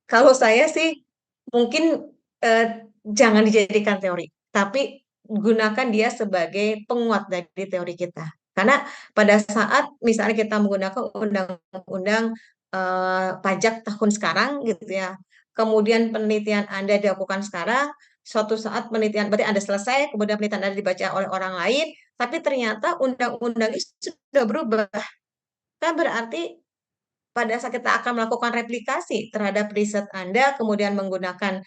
Kalau saya sih mungkin eh, jangan dijadikan teori, tapi gunakan dia sebagai penguat dari teori kita. Karena pada saat misalnya kita menggunakan undang-undang pajak tahun sekarang gitu ya, kemudian penelitian Anda dilakukan sekarang, suatu saat penelitian berarti Anda selesai, kemudian penelitian Anda dibaca oleh orang lain, tapi ternyata undang-undang itu sudah berubah. Kan berarti pada saat kita akan melakukan replikasi terhadap riset Anda, kemudian menggunakan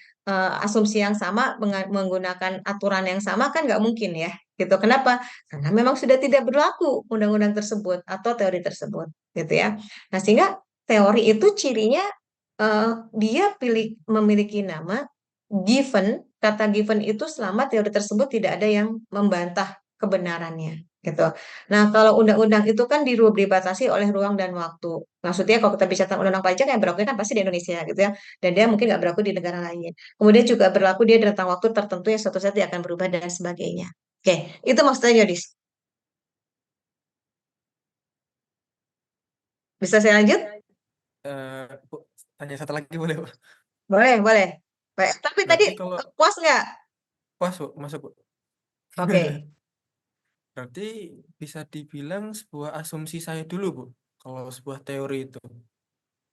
asumsi yang sama, menggunakan aturan yang sama, kan nggak mungkin ya. Gitu. Kenapa? Karena memang sudah tidak berlaku undang-undang tersebut atau teori tersebut, gitu ya. Nah, sehingga teori itu cirinya dia memiliki nama given. Kata given itu selama teori tersebut tidak ada yang membantah kebenarannya, gitu. Nah, kalau undang-undang itu kan dibatasi oleh ruang dan waktu. Maksudnya kalau kita bicara tentang undang-undang pajak yang berlaku kan pasti di Indonesia gitu ya. Dan dia mungkin nggak berlaku di negara lain. Kemudian juga berlaku dia tentang waktu tertentu yang suatu saat dia akan berubah dan sebagainya. Oke, itu maksudnya Yodis. Bisa saya lanjut? Bu, tanya satu lagi boleh, Bu? Boleh, boleh. Baik. Tapi tadi Berarti kalau puas nggak? puas, Bu, masuk, Bu. Oke. Berarti bisa dibilang sebuah asumsi saya dulu, Bu, kalau sebuah teori itu.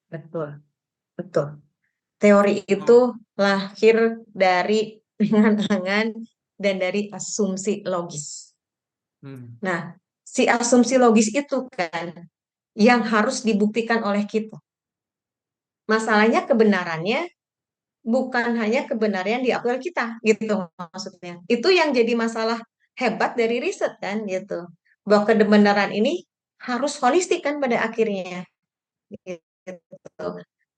Betul, betul. Teori itu lahir dari angan-angan dan dari asumsi logis. Nah, si asumsi logis itu kan yang harus dibuktikan oleh kita. Masalahnya kebenarannya bukan hanya kebenaran yang diakui oleh kita, gitu maksudnya. Itu yang jadi masalah hebat dari riset kan, gitu. Bahwa kebenaran ini harus holistik kan pada akhirnya. Gitu.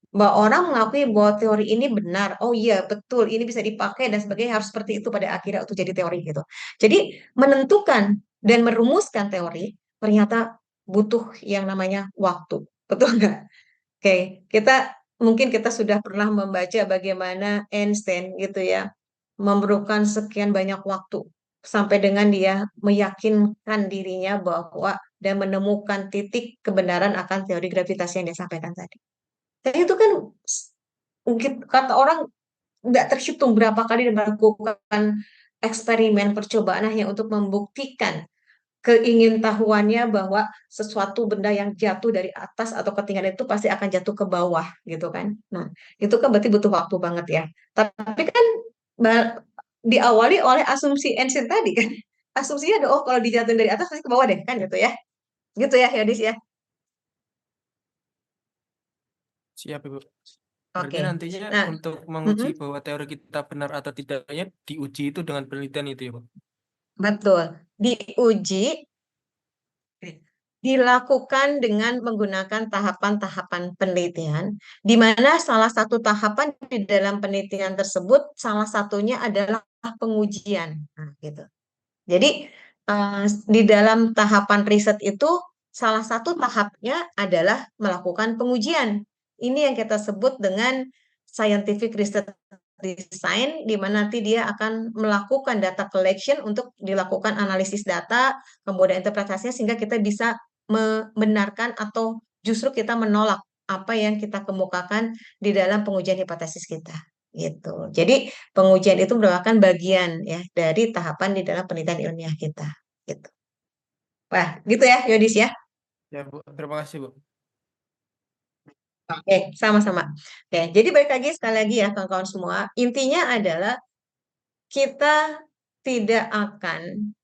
Bahwa orang mengakui bahwa teori ini benar, oh iya betul, ini bisa dipakai dan sebagainya, harus seperti itu pada akhirnya untuk jadi teori gitu. Jadi menentukan dan merumuskan teori ternyata butuh yang namanya waktu, betul nggak? Oke, mungkin kita sudah pernah membaca bagaimana Einstein gitu ya, memerlukan sekian banyak waktu sampai dengan dia meyakinkan dirinya bahwa dan menemukan titik kebenaran akan teori gravitasi yang dia sampaikan tadi. Dan itu kan mungkin kata orang nggak terhitung berapa kali dia melakukan eksperimen percobaan hanya untuk membuktikan keingintahuannya bahwa sesuatu benda yang jatuh dari atas atau ketinggian itu pasti akan jatuh ke bawah gitu kan. Nah, itu kan berarti butuh waktu banget ya. Tapi kan diawali oleh asumsi Einstein tadi kan. Asumsinya ada, oh kalau dijatuhin dari atas pasti ke bawah deh kan gitu ya. Gitu ya, Yadis ya. Siap, Ibu. Berarti Oke. nantinya Nah, untuk menguji bahwa teori kita benar atau tidaknya diuji itu dengan penelitian itu ya, Pak? betul. Diuji dilakukan dengan menggunakan tahapan-tahapan penelitian, di mana salah satu tahapan di dalam penelitian tersebut, salah satunya adalah pengujian. Nah, gitu. Jadi, di dalam tahapan riset itu, salah satu tahapnya adalah melakukan pengujian. Ini yang kita sebut dengan scientific research design, di mana nanti dia akan melakukan data collection untuk dilakukan analisis data, kemudian interpretasinya sehingga kita bisa membenarkan atau justru kita menolak apa yang kita kemukakan di dalam pengujian hipotesis kita. Gitu. Jadi pengujian itu merupakan bagian ya dari tahapan di dalam penelitian ilmiah kita. Gitu. Wah, gitu ya, Yodis ya. Ya, Bu. Terima kasih, Bu. Oke, sama-sama. Oke, jadi balik lagi sekali lagi ya kawan-kawan semua. Intinya adalah kita tidak akan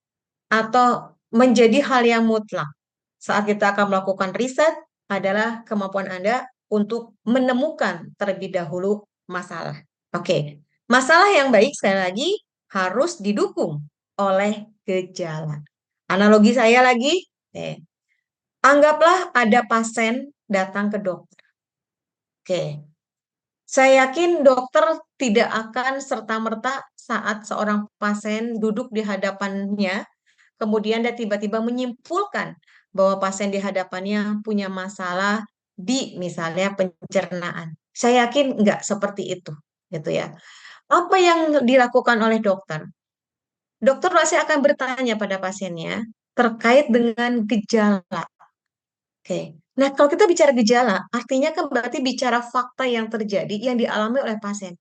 atau menjadi hal yang mutlak saat kita akan melakukan riset adalah kemampuan Anda untuk menemukan terlebih dahulu masalah. Oke, masalah yang baik sekali lagi harus didukung oleh gejala. Analogi saya lagi, anggaplah ada pasien datang ke dokter. Oke, saya yakin dokter tidak akan serta-merta saat seorang pasien duduk di hadapannya, kemudian dia tiba-tiba menyimpulkan bahwa pasien di hadapannya punya masalah di misalnya pencernaan. Saya yakin enggak seperti itu, gitu ya. Apa yang dilakukan oleh dokter? Dokter pasti akan bertanya pada pasiennya terkait dengan gejala. Oke. Nah, kalau kita bicara gejala, artinya kan berarti bicara fakta yang terjadi yang dialami oleh pasien.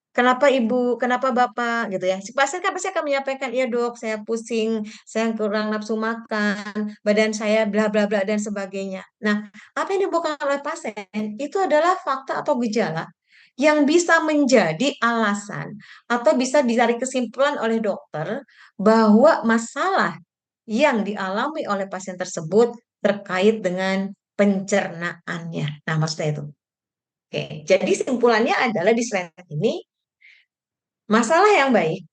Kenapa ibu, kenapa bapak, gitu ya. Si pasien kan pasti akan menyampaikan, iya dok, saya pusing, saya kurang nafsu makan, badan saya bla bla bla dan sebagainya. Nah, apa yang dibuka oleh pasien itu adalah fakta atau gejala yang bisa menjadi alasan atau bisa dicari kesimpulan oleh dokter bahwa masalah yang dialami oleh pasien tersebut terkait dengan pencernaannya. Nah, maksudnya itu. Oke, jadi simpulannya adalah di slide ini, masalah yang baik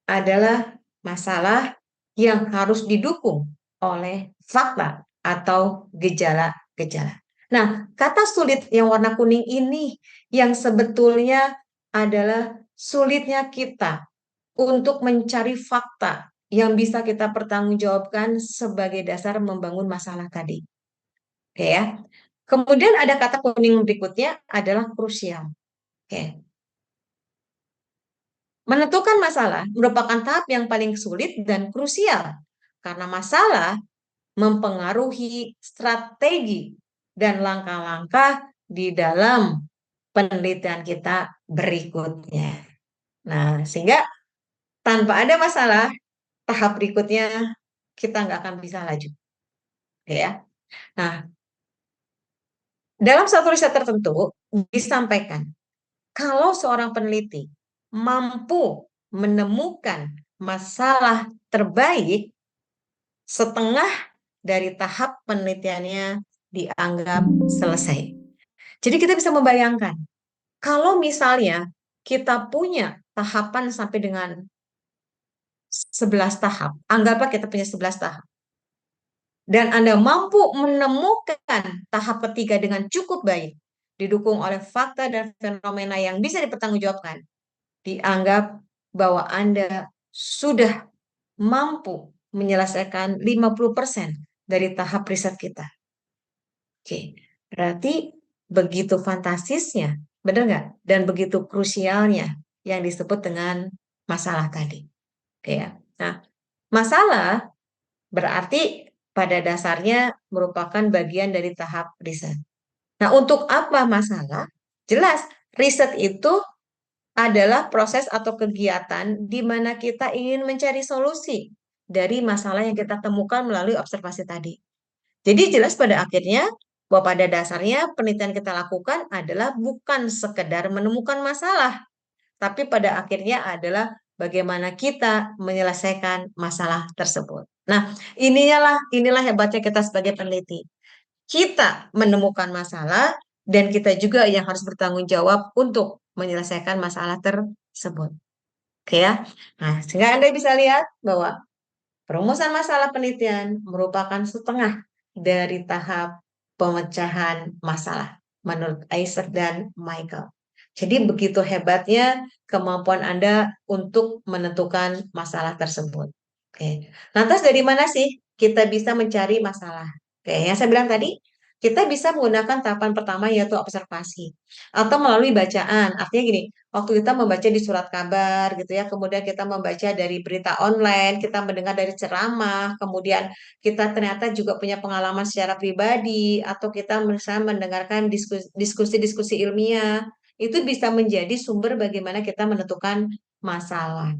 adalah masalah yang harus didukung oleh fakta atau gejala-gejala. Nah, kata sulit yang warna kuning ini yang sebetulnya adalah sulitnya kita untuk mencari fakta yang bisa kita pertanggungjawabkan sebagai dasar membangun masalah tadi. Oke ya. Kemudian ada kata kuning berikutnya adalah krusial. Oke. Menentukan masalah merupakan tahap yang paling sulit dan krusial karena masalah mempengaruhi strategi dan langkah-langkah di dalam penelitian kita berikutnya. Nah, sehingga tanpa ada masalah, tahap berikutnya kita nggak akan bisa laju. Ya. Nah, dalam satu riset tertentu disampaikan, kalau seorang peneliti mampu menemukan masalah terbaik, setengah dari tahap penelitiannya dianggap selesai. Jadi kita bisa membayangkan, kalau misalnya kita punya tahapan sampai dengan 11 tahap, anggaplah kita punya 11 tahap, dan Anda mampu menemukan tahap ketiga dengan cukup baik, didukung oleh fakta dan fenomena yang bisa dipertanggungjawabkan, dianggap bahwa Anda sudah mampu menyelesaikan 50% dari tahap riset kita. Oke, berarti begitu fantastisnya, benar nggak? Dan begitu krusialnya yang disebut dengan masalah tadi. Oke ya. Nah, masalah berarti pada dasarnya merupakan bagian dari tahap riset. Nah, untuk apa masalah? Jelas, riset itu adalah proses atau kegiatan di mana kita ingin mencari solusi dari masalah yang kita temukan melalui observasi tadi. Jadi jelas pada akhirnya bahwa pada dasarnya penelitian kita lakukan adalah bukan sekedar menemukan masalah, tapi pada akhirnya adalah bagaimana kita menyelesaikan masalah tersebut. Nah, inilah hebatnya kita sebagai peneliti. Kita menemukan masalah dan kita juga yang harus bertanggung jawab untuk menyelesaikan masalah tersebut. Oke ya. Nah, sehingga Anda bisa lihat bahwa perumusan masalah penelitian merupakan setengah dari tahap pemecahan masalah menurut Isaac dan Michael. Jadi begitu hebatnya kemampuan Anda untuk menentukan masalah tersebut. Oke. Lantas dari mana sih kita bisa mencari masalah? Oke, yang saya bilang tadi, kita bisa menggunakan tahapan pertama yaitu observasi atau melalui bacaan. Artinya gini, waktu kita membaca di surat kabar gitu ya, kemudian kita membaca dari berita online, kita mendengar dari ceramah, kemudian kita ternyata juga punya pengalaman secara pribadi atau kita misalnya mendengarkan diskusi-diskusi ilmiah, itu bisa menjadi sumber bagaimana kita menentukan masalah.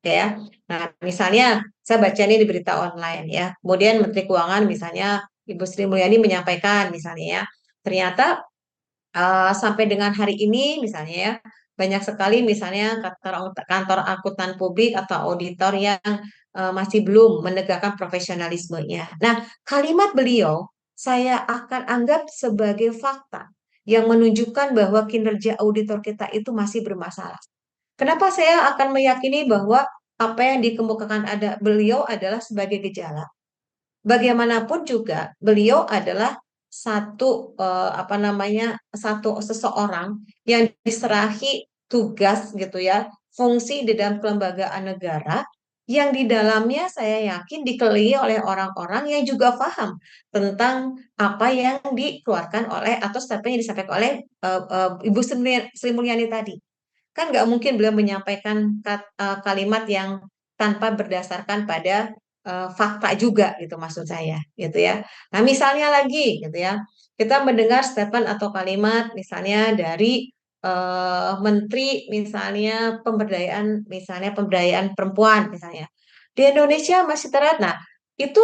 Ya. Nah, misalnya saya baca ini di berita online ya. Kemudian Menteri Keuangan misalnya Ibu Sri Mulyani menyampaikan misalnya ya, ternyata sampai dengan hari ini misalnya ya, banyak sekali misalnya kantor akuntan publik atau auditor yang masih belum menegakkan profesionalismenya. Nah, kalimat beliau saya akan anggap sebagai fakta yang menunjukkan bahwa kinerja auditor kita itu masih bermasalah. Kenapa saya akan meyakini bahwa apa yang dikemukakan beliau adalah sebagai gejala? Bagaimanapun juga beliau adalah satu seseorang yang diserahi tugas gitu ya, fungsi di dalam kelembagaan negara yang di dalamnya saya yakin dikelilingi oleh orang-orang yang juga paham tentang apa yang dikeluarkan oleh atau statement yang disampaikan oleh Ibu Sri Mulyani tadi. Kan nggak mungkin beliau menyampaikan kalimat yang tanpa berdasarkan pada fakta juga gitu maksud saya gitu ya. Nah, misalnya lagi gitu ya. Kita mendengar statement atau kalimat misalnya dari menteri misalnya pemberdayaan perempuan misalnya. Di Indonesia masih terlihat. Nah, itu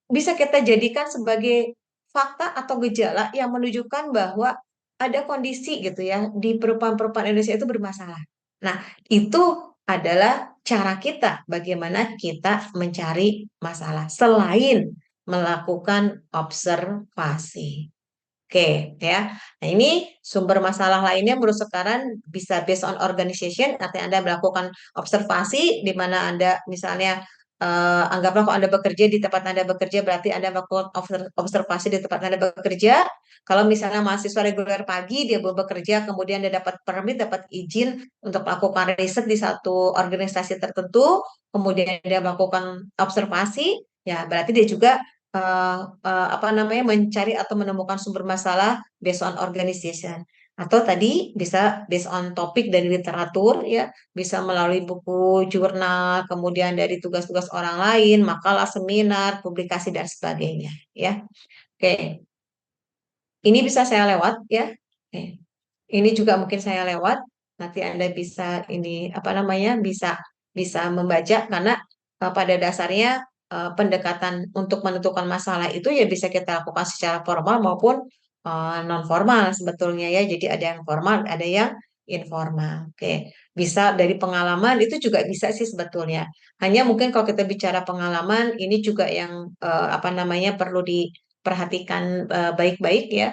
bisa kita jadikan sebagai fakta atau gejala yang menunjukkan bahwa ada kondisi gitu ya di perempuan-perempuan Indonesia itu bermasalah. Nah, itu adalah cara kita bagaimana kita mencari masalah selain melakukan observasi. Oke, ya. Nah, ini sumber masalah lainnya menurut sekarang bisa based on organization, artinya Anda melakukan observasi di mana Anda misalnya anggaplah kalau Anda bekerja di tempat Anda bekerja berarti Anda melakukan observasi di tempat Anda bekerja. Kalau misalnya mahasiswa reguler pagi dia belum bekerja, kemudian dia dapat permit, dapat izin untuk melakukan riset di satu organisasi tertentu, kemudian dia melakukan observasi, ya berarti dia juga mencari atau menemukan sumber masalah based on organization atau tadi bisa based on topik dari literatur ya, bisa melalui buku jurnal, kemudian dari tugas-tugas orang lain, makalah, seminar, publikasi dan sebagainya ya. Oke. Ini bisa saya lewat ya. Oke. Ini juga mungkin saya lewat. Nanti Anda bisa bisa membaca karena pada dasarnya pendekatan untuk menentukan masalah itu ya bisa kita lakukan secara formal maupun non formal sebetulnya ya. Jadi ada yang formal, ada yang informal. Oke, bisa dari pengalaman itu juga bisa sih sebetulnya. Hanya mungkin kalau kita bicara pengalaman ini juga yang perlu diperhatikan baik-baik ya.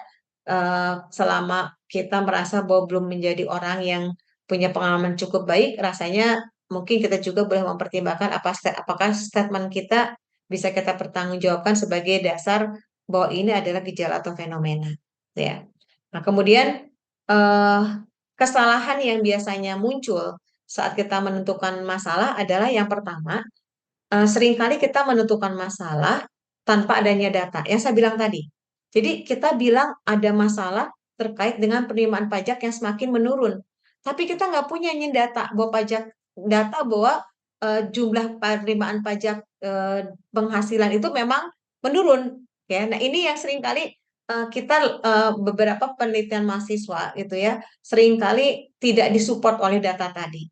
Selama kita merasa bahwa belum menjadi orang yang punya pengalaman cukup baik, rasanya mungkin kita juga boleh mempertimbangkan apakah statement kita bisa kita pertanggungjawabkan sebagai dasar bahwa ini adalah gejala atau fenomena, ya. Nah, kemudian eh, kesalahan yang biasanya muncul saat kita menentukan masalah adalah yang pertama, seringkali kita menentukan masalah tanpa adanya data. Yang saya bilang tadi. Jadi kita bilang ada masalah terkait dengan penerimaan pajak yang semakin menurun. Tapi kita nggak punya data bahwa jumlah penerimaan pajak penghasilan itu memang menurun ya. Nah, ini yang seringkali kita beberapa penelitian mahasiswa gitu ya, seringkali tidak disupport oleh data tadi.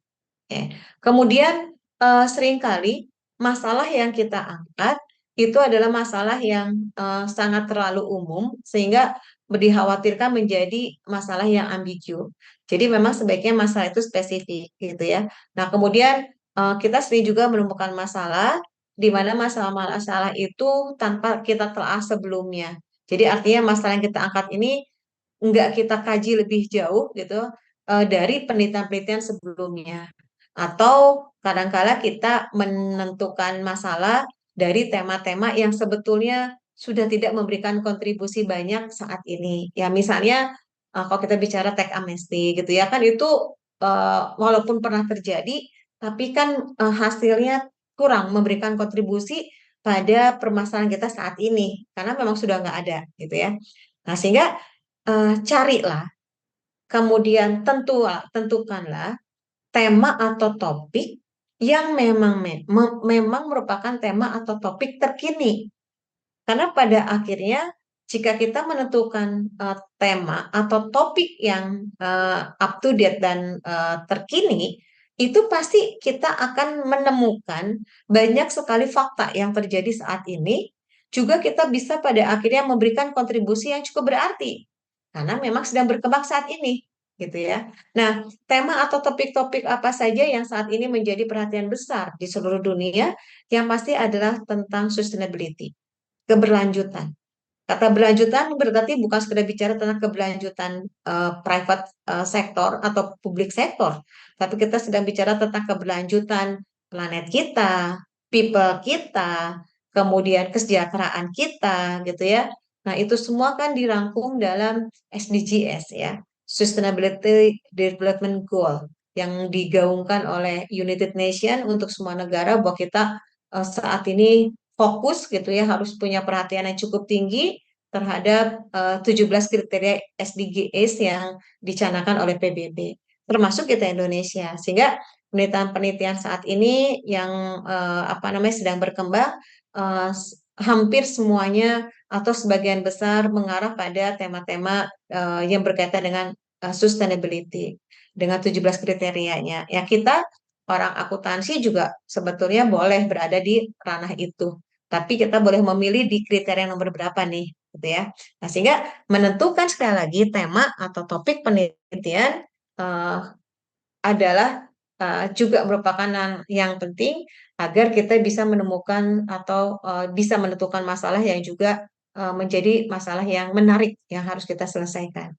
Ya. Kemudian seringkali masalah yang kita angkat itu adalah masalah yang sangat terlalu umum sehingga dikhawatirkan menjadi masalah yang ambigu. Jadi memang sebaiknya masalah itu spesifik gitu ya. Nah, kemudian kita sering juga menemukan masalah di mana masalah-masalah itu tanpa kita telah sebelumnya. Jadi artinya masalah yang kita angkat ini enggak kita kaji lebih jauh gitu dari penelitian-penelitian sebelumnya. Atau kadangkala kita menentukan masalah dari tema-tema yang sebetulnya sudah tidak memberikan kontribusi banyak saat ini. Ya misalnya kalau kita bicara teks amnesti gitu ya kan itu walaupun pernah terjadi tapi kan hasilnya kurang memberikan kontribusi pada permasalahan kita saat ini karena memang sudah nggak ada gitu ya. Nah sehingga carilah kemudian tentukanlah tema atau topik yang memang merupakan tema atau topik terkini. Karena pada akhirnya jika kita menentukan tema atau topik yang up to date dan terkini, itu pasti kita akan menemukan banyak sekali fakta yang terjadi saat ini. Juga kita bisa pada akhirnya memberikan kontribusi yang cukup berarti. Karena memang sedang berkembang saat ini, gitu ya. Nah, tema atau topik-topik apa saja yang saat ini menjadi perhatian besar di seluruh dunia, yang pasti adalah tentang sustainability, keberlanjutan. Kata berlanjutan berarti bukan sekedar bicara tentang keberlanjutan private sektor atau publik sektor, tapi kita sedang bicara tentang keberlanjutan planet kita, people kita, kemudian kesejahteraan kita, gitu ya. Nah, itu semua kan dirangkum dalam SDGs ya, Sustainability Development Goal yang digaungkan oleh United Nations untuk semua negara bahwa kita saat ini fokus gitu ya harus punya perhatian yang cukup tinggi terhadap 17 kriteria SDGs yang dicanangkan oleh PBB termasuk kita Indonesia sehingga penelitian-penelitian saat ini yang sedang berkembang hampir semuanya atau sebagian besar mengarah pada tema-tema yang berkaitan dengan sustainability dengan 17 kriterianya. Ya kita orang akuntansi juga sebetulnya boleh berada di ranah itu. Tapi kita boleh memilih di kriteria nomor berapa nih, gitu ya. Nah, sehingga menentukan sekali lagi tema atau topik penelitian adalah juga merupakan yang penting agar kita bisa menemukan atau bisa menentukan masalah yang juga menjadi masalah yang menarik yang harus kita selesaikan,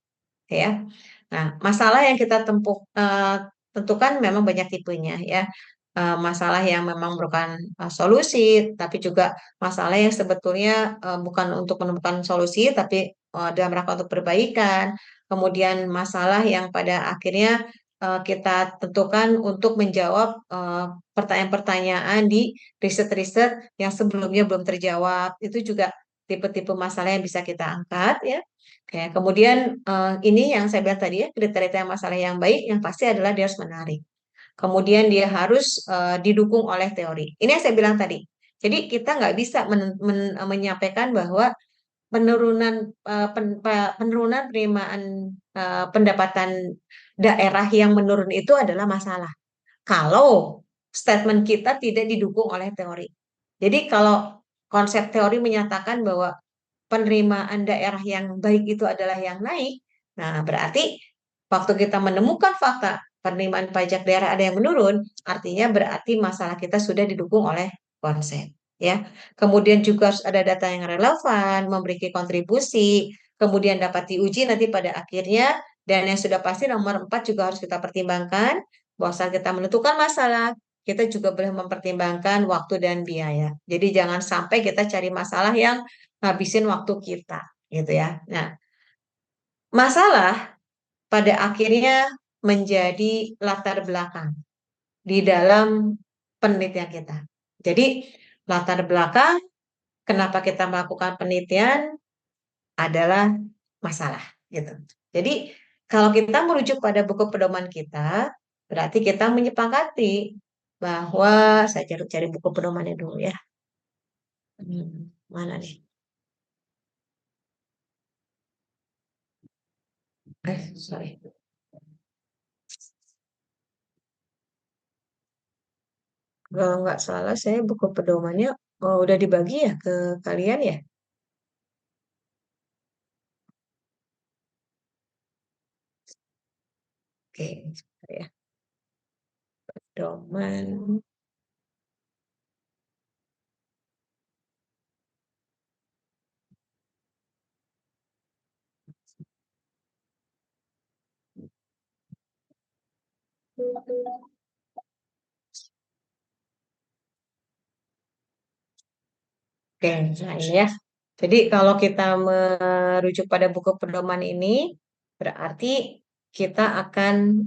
ya. Nah, masalah yang kita tentukan memang banyak tipenya, ya. Masalah yang memang merupakan solusi, tapi juga masalah yang sebetulnya bukan untuk menemukan solusi, tapi dalam rangka untuk perbaikan. Kemudian masalah yang pada akhirnya kita tentukan untuk menjawab pertanyaan-pertanyaan di riset-riset yang sebelumnya belum terjawab. Itu juga tipe-tipe masalah yang bisa kita angkat, ya. Oke, kemudian ini yang saya bilang tadi ya, kriteria masalah yang baik yang pasti adalah dia harus menarik. Kemudian dia harus didukung oleh teori. Ini yang saya bilang tadi. Jadi kita nggak bisa menyampaikan bahwa penurunan penerimaan pendapatan daerah yang menurun itu adalah masalah. Kalau statement kita tidak didukung oleh teori. Jadi kalau konsep teori menyatakan bahwa penerimaan daerah yang baik itu adalah yang naik, nah berarti waktu kita menemukan fakta penerimaan pajak daerah ada yang menurun, artinya berarti masalah kita sudah didukung oleh konsep, ya. Kemudian juga harus ada data yang relevan, memberi kontribusi, kemudian dapat diuji nanti pada akhirnya, dan yang sudah pasti nomor 4 juga harus kita pertimbangkan bahwa saat kita menentukan masalah, kita juga boleh mempertimbangkan waktu dan biaya. Jadi jangan sampai kita cari masalah yang habisin waktu kita, gitu ya. Nah, masalah pada akhirnya menjadi latar belakang di dalam penelitian kita. Jadi latar belakang kenapa kita melakukan penelitian adalah masalah, gitu. Jadi kalau kita merujuk pada buku pedoman kita, berarti kita menyepakati bahwa saya cari buku pedomannya dulu ya. Mana nih? Sorry. Kalau nggak salah saya buku pedomannya udah dibagi ya ke kalian ya. Oke, sebentar ya. Pedoman. Oke, nah ini ya. Jadi kalau kita merujuk pada buku pedoman ini, berarti kita akan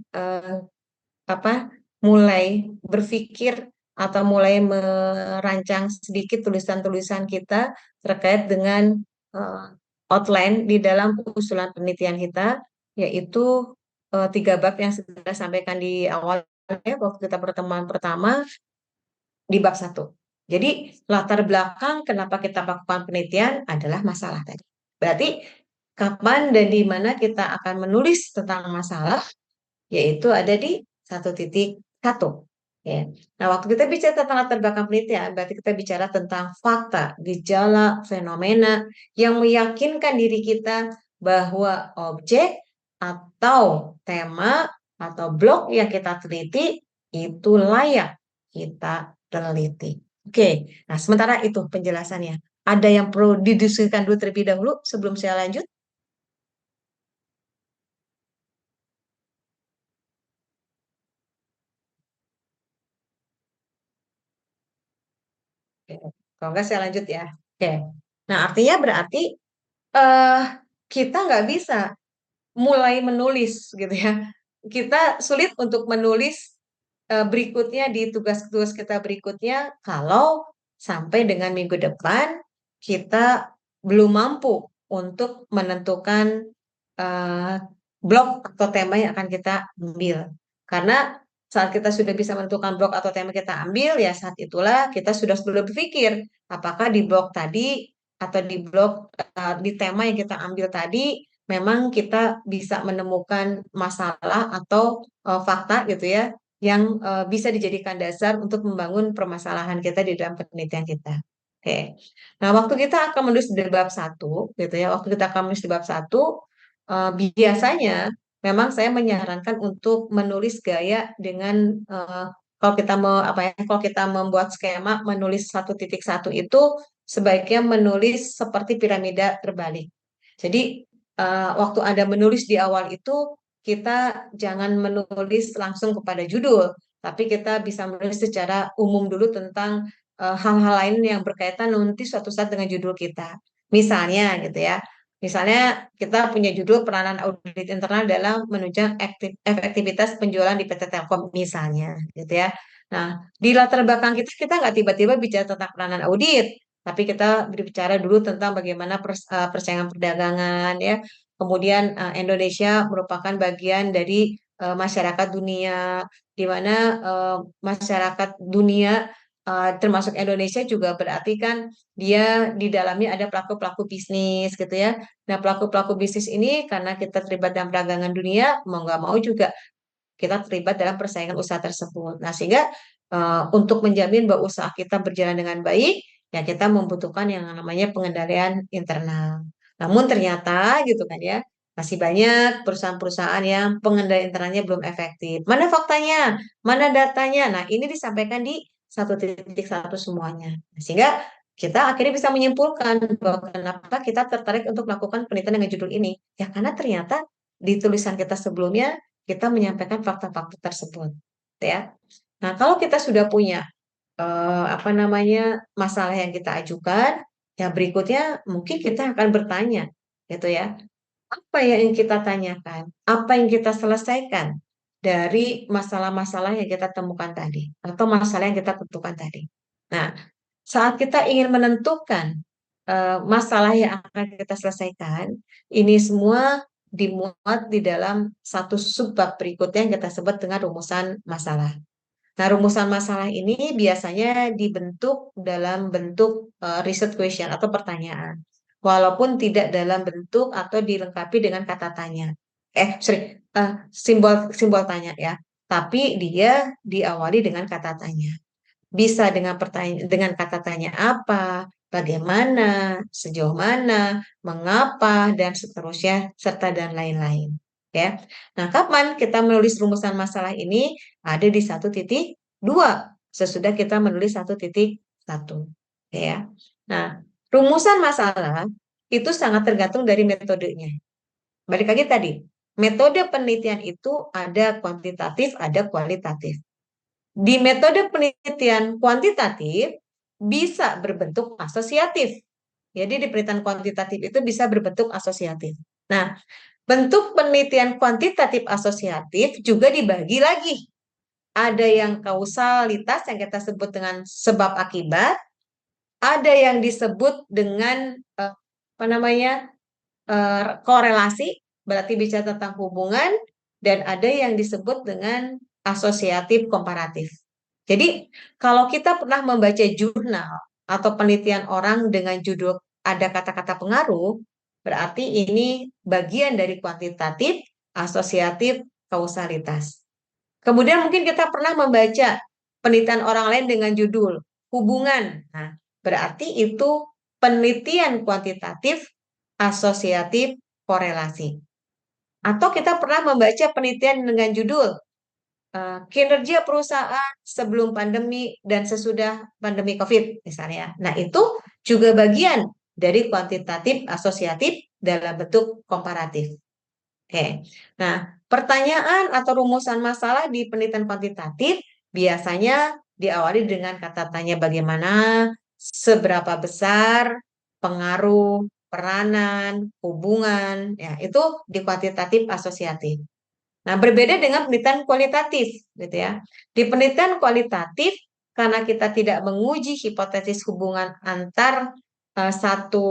apa mulai berpikir atau mulai merancang sedikit tulisan-tulisan kita terkait dengan eh, outline di dalam usulan penelitian kita, yaitu 3 bab yang sudah sampaikan di awal ya, waktu kita pertemuan pertama di bab 1. Jadi latar belakang kenapa kita melakukan penelitian adalah masalah tadi. Berarti kapan dan di mana kita akan menulis tentang masalah, yaitu ada di 1.1. Ya. Nah, waktu kita bicara tentang latar belakang penelitian, berarti kita bicara tentang fakta, gejala, fenomena yang meyakinkan diri kita bahwa objek atau tema atau blok yang kita teliti itu layak kita teliti. Oke, nah sementara itu penjelasannya. Ada yang perlu didiskusikan dulu terlebih dahulu sebelum saya lanjut? Oke. Kalau enggak saya lanjut ya. Oke. Nah, artinya berarti eh kita nggak bisa mulai menulis gitu ya. Kita sulit untuk menulis berikutnya di tugas-tugas kita berikutnya kalau sampai dengan minggu depan kita belum mampu untuk menentukan eh, blok atau tema yang akan kita ambil. Karena saat kita sudah bisa menentukan blok atau tema kita ambil, ya saat itulah kita sudah berpikir apakah di blok tadi atau di blok di tema yang kita ambil tadi memang kita bisa menemukan masalah atau fakta gitu ya yang bisa dijadikan dasar untuk membangun permasalahan kita di dalam penelitian kita. Oke. Nah, waktu kita akan menulis di bab 1 gitu ya, waktu kita akan menulis di bab 1 biasanya memang saya menyarankan untuk menulis gaya dengan kalau kita mau apa ya, kalau kita membuat skema menulis 1.1 itu sebaiknya menulis seperti piramida terbalik. Jadi waktu Anda menulis di awal itu kita jangan menulis langsung kepada judul, tapi kita bisa menulis secara umum dulu tentang hal-hal lain yang berkaitan nanti suatu saat dengan judul kita. Misalnya gitu ya. Misalnya kita punya judul peranan audit internal dalam menunjang efektivitas penjualan di PT Telkom misalnya gitu ya. Nah, di latar belakang kita nggak tiba-tiba bicara tentang peranan audit, tapi kita berbicara dulu tentang bagaimana persaingan perdagangan ya. Kemudian Indonesia merupakan bagian dari masyarakat dunia, di mana masyarakat dunia termasuk Indonesia juga berarti kan dia di dalamnya ada pelaku-pelaku bisnis gitu ya. Nah, pelaku-pelaku bisnis ini karena kita terlibat dalam perdagangan dunia, mau nggak mau juga kita terlibat dalam persaingan usaha tersebut. Nah, sehingga untuk menjamin bahwa usaha kita berjalan dengan baik, ya kita membutuhkan yang namanya pengendalian internal. Namun ternyata gitu kan ya, masih banyak perusahaan-perusahaan yang pengendalian internalnya belum efektif. Mana faktanya? Mana datanya? Nah, ini disampaikan di 1.1 semuanya. Sehingga kita akhirnya bisa menyimpulkan bahwa kenapa kita tertarik untuk melakukan penelitian dengan judul ini. Ya karena ternyata di tulisan kita sebelumnya kita menyampaikan fakta-fakta tersebut, ya. Nah, kalau kita sudah punya apa namanya masalah yang kita ajukan, ya berikutnya mungkin kita akan bertanya, gitu ya. Apa yang kita tanyakan? Apa yang kita selesaikan dari masalah-masalah yang kita temukan tadi atau masalah yang kita tentukan tadi. Nah, saat kita ingin menentukan masalah yang akan kita selesaikan, ini semua dimuat di dalam satu subbab berikutnya yang kita sebut dengan rumusan masalah. Nah, rumusan masalah ini biasanya dibentuk dalam bentuk research question atau pertanyaan, walaupun tidak dalam bentuk atau dilengkapi dengan kata tanya. Simbol simbol tanya ya. Tapi dia diawali dengan kata tanya. Bisa dengan dengan kata tanya apa, bagaimana, sejauh mana, mengapa, dan seterusnya, serta dan lain-lain. Ya. Nah, kapan kita menulis rumusan masalah ini? Ada di 1.2 sesudah kita menulis 1.1. Ya. Nah, rumusan masalah itu sangat tergantung dari metodenya. Balik lagi tadi, metode penelitian itu ada kuantitatif, ada kualitatif. Di metode penelitian kuantitatif bisa berbentuk asosiatif. Jadi di penelitian kuantitatif itu bisa berbentuk asosiatif. Nah, bentuk penelitian kuantitatif asosiatif juga dibagi lagi. Ada yang kausalitas yang kita sebut dengan sebab akibat, ada yang disebut dengan korelasi, berarti bicara tentang hubungan, dan ada yang disebut dengan asosiatif komparatif. Jadi, kalau kita pernah membaca jurnal atau penelitian orang dengan judul ada kata-kata pengaruh, berarti ini bagian dari kuantitatif, asosiatif, kausalitas. Kemudian mungkin kita pernah membaca penelitian orang lain dengan judul hubungan. Nah, berarti itu penelitian kuantitatif, asosiatif, korelasi. Atau kita pernah membaca penelitian dengan judul kinerja perusahaan sebelum pandemi dan sesudah pandemi COVID misalnya. Nah, itu juga bagian dari kuantitatif asosiatif dalam bentuk komparatif. Oke. Nah, pertanyaan atau rumusan masalah di penelitian kuantitatif biasanya diawali dengan kata tanya bagaimana, seberapa besar, pengaruh, peranan, hubungan, ya itu di kuantitatif asosiatif. Nah, berbeda dengan penelitian kualitatif, gitu ya. Di penelitian kualitatif, karena kita tidak menguji hipotesis hubungan antar satu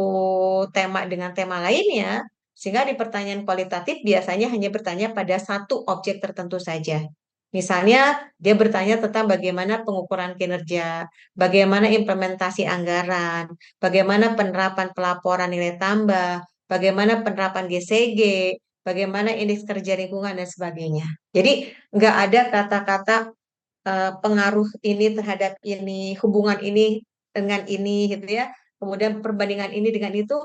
tema dengan tema lainnya, sehingga di pertanyaan kualitatif biasanya hanya bertanya pada satu objek tertentu saja. Misalnya, dia bertanya tentang bagaimana pengukuran kinerja, bagaimana implementasi anggaran, bagaimana penerapan pelaporan nilai tambah, bagaimana penerapan GCG, bagaimana indeks kerja lingkungan dan sebagainya. Jadi nggak ada kata-kata pengaruh ini terhadap ini, hubungan ini dengan ini gitu ya. Kemudian perbandingan ini dengan itu,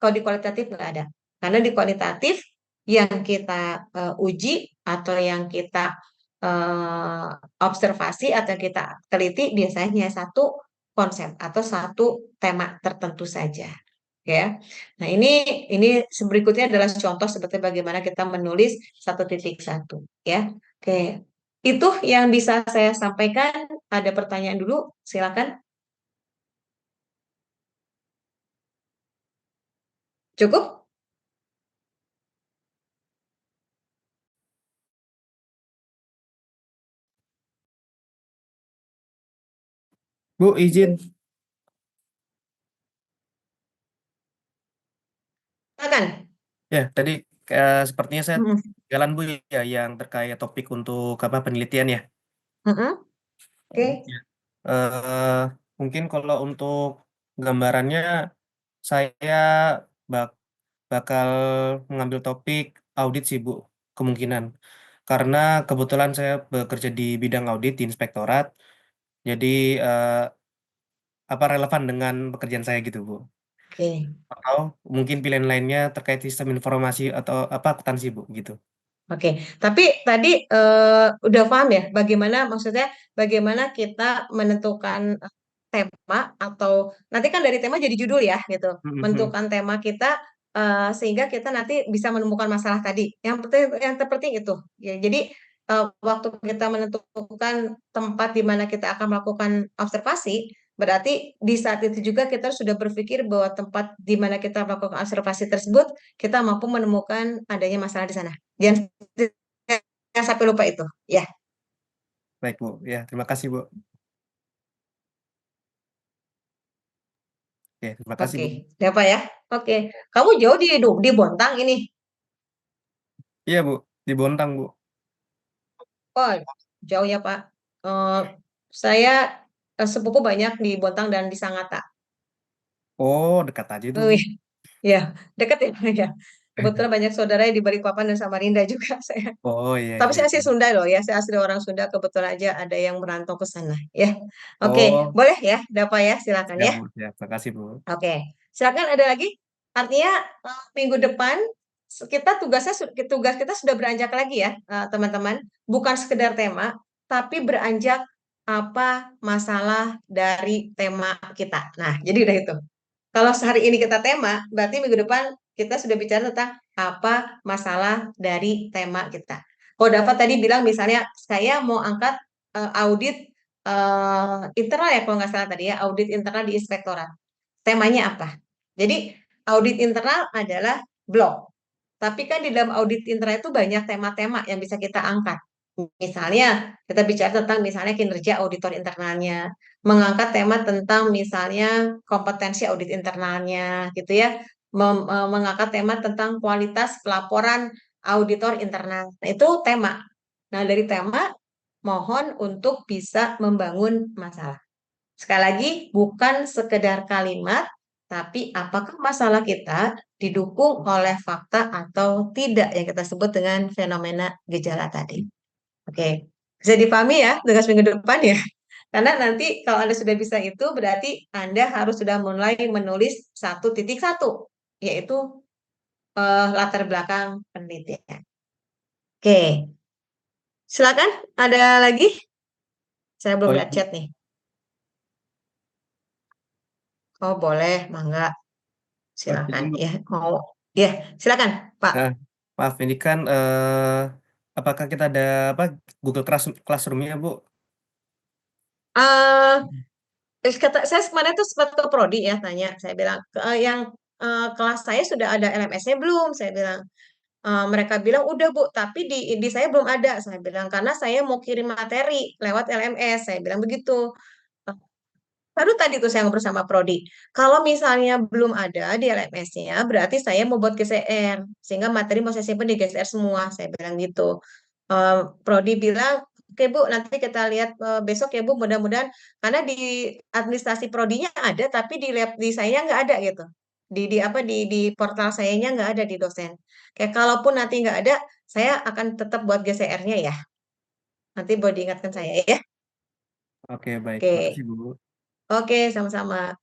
kalau di kualitatif nggak ada. Karena di kualitatif yang kita uji atau yang kita observasi atau kita teliti biasanya satu konsep atau satu tema tertentu saja. Ya. Nah, ini berikutnya adalah contoh seperti bagaimana kita menulis 1.1 ya. Oke. Itu yang bisa saya sampaikan. Ada pertanyaan dulu, silakan. Cukup? Bu, izin. Silakan. Ya, tadi sepertinya saya jalan Bu ya yang terkait topik untuk apa penelitian ya. Oke. Mungkin kalau untuk gambarannya saya bakal mengambil topik audit sih Bu, kemungkinan. Karena kebetulan saya bekerja di bidang audit di inspektorat, jadi apa relevan dengan pekerjaan saya gitu Bu. Oke. Atau mungkin pilihan lainnya terkait sistem informasi atau apa akuntansi Bu gitu. Oke, tapi tadi udah paham ya bagaimana maksudnya bagaimana kita menentukan tema atau nanti kan dari tema jadi judul ya gitu. Menentukan tema kita sehingga kita nanti bisa menemukan masalah tadi. Yang terpenting itu. Ya, jadi waktu kita menentukan tempat di mana kita akan melakukan observasi, berarti di saat itu juga kita sudah berpikir bahwa tempat di mana kita melakukan observasi tersebut kita mampu menemukan adanya masalah di sana. Jangan sampai lupa itu, ya. Baik Bu, ya terima kasih Bu. Oke, terima kasih Bu. Oke, ya Pak ya. Oke, kamu jauh di Bontang ini. Iya Bu, di Bontang Bu. Oh, jauh ya Pak. Saya sepupu banyak di Bontang dan di Sangatta. Oh, dekat aja itu, Oh Bu. iya, ya dekat ya. Ya. Kebetulan banyak saudara di Balikpapan dan Samarinda juga saya. Oh iya Tapi iya. saya asli Sunda loh ya, saya asli orang Sunda. Kebetulan aja ada yang merantau ke sana ya. Oke, Oh, boleh ya, Dapa ya, silakan siap ya. Bu, siap. Makasih Bu. Oke, silakan ada lagi. Artinya minggu depan tugas kita sudah beranjak lagi ya, teman-teman. Bukan sekedar tema, tapi beranjak apa masalah dari tema kita. Nah, jadi udah itu. Kalau sehari ini kita tema, berarti minggu depan kita sudah bicara tentang apa masalah dari tema kita. Kalau dapat tadi bilang misalnya saya mau angkat audit internal ya kalau nggak salah tadi ya, audit internal di inspektorat. Temanya apa? Jadi audit internal adalah blok. Tapi kan di dalam audit internal itu banyak tema-tema yang bisa kita angkat. Misalnya kita bicara tentang misalnya kinerja auditor internalnya, mengangkat tema tentang misalnya kompetensi audit internalnya gitu ya, mengangkat tema tentang kualitas pelaporan auditor internal. Nah, itu tema. Nah, dari tema mohon untuk bisa membangun masalah. Sekali lagi, bukan sekedar kalimat, tapi apakah masalah kita didukung oleh fakta atau tidak yang kita sebut dengan fenomena gejala tadi. Oke, bisa dipahami ya tugas minggu depan ya. Karena nanti kalau Anda sudah bisa itu berarti Anda harus sudah mulai menulis 1.1, yaitu latar belakang penelitian. Oke, silakan ada lagi? Saya belum Oh lihat iya, chat nih. Oh boleh, mangga. Silakan izin Bu. ya. Mau ya, silakan, Pak. Nah, maaf ini kan apakah kita ada apa Google Classroom-nya Bu? eh saya kemarin tuh sempat ke Prodi ya tanya, saya bilang yang kelas saya sudah ada LMS-nya belum? Saya bilang. Mereka bilang udah Bu, tapi di saya belum ada. Saya bilang karena saya mau kirim materi lewat LMS. Saya bilang begitu. Eh, Baru tadi tuh saya ngobrol sama Prodi. Kalau misalnya belum ada di LMS-nya, berarti saya mau buat GCR sehingga materi mau saya simpan di GCR semua. Saya bilang gitu. Prodi bilang, oke Bu, nanti kita lihat besok ya Bu, mudah-mudahan karena di administrasi prodinya ada, tapi di lab di saya nggak ada gitu. Di portal sayanya nggak ada di dosen. Kayak kalaupun nanti nggak ada, saya akan tetap buat GCR-nya ya. Nanti boleh diingatkan saya ya. Oke, baik. Oke, Makasih Bu. oke, sama-sama.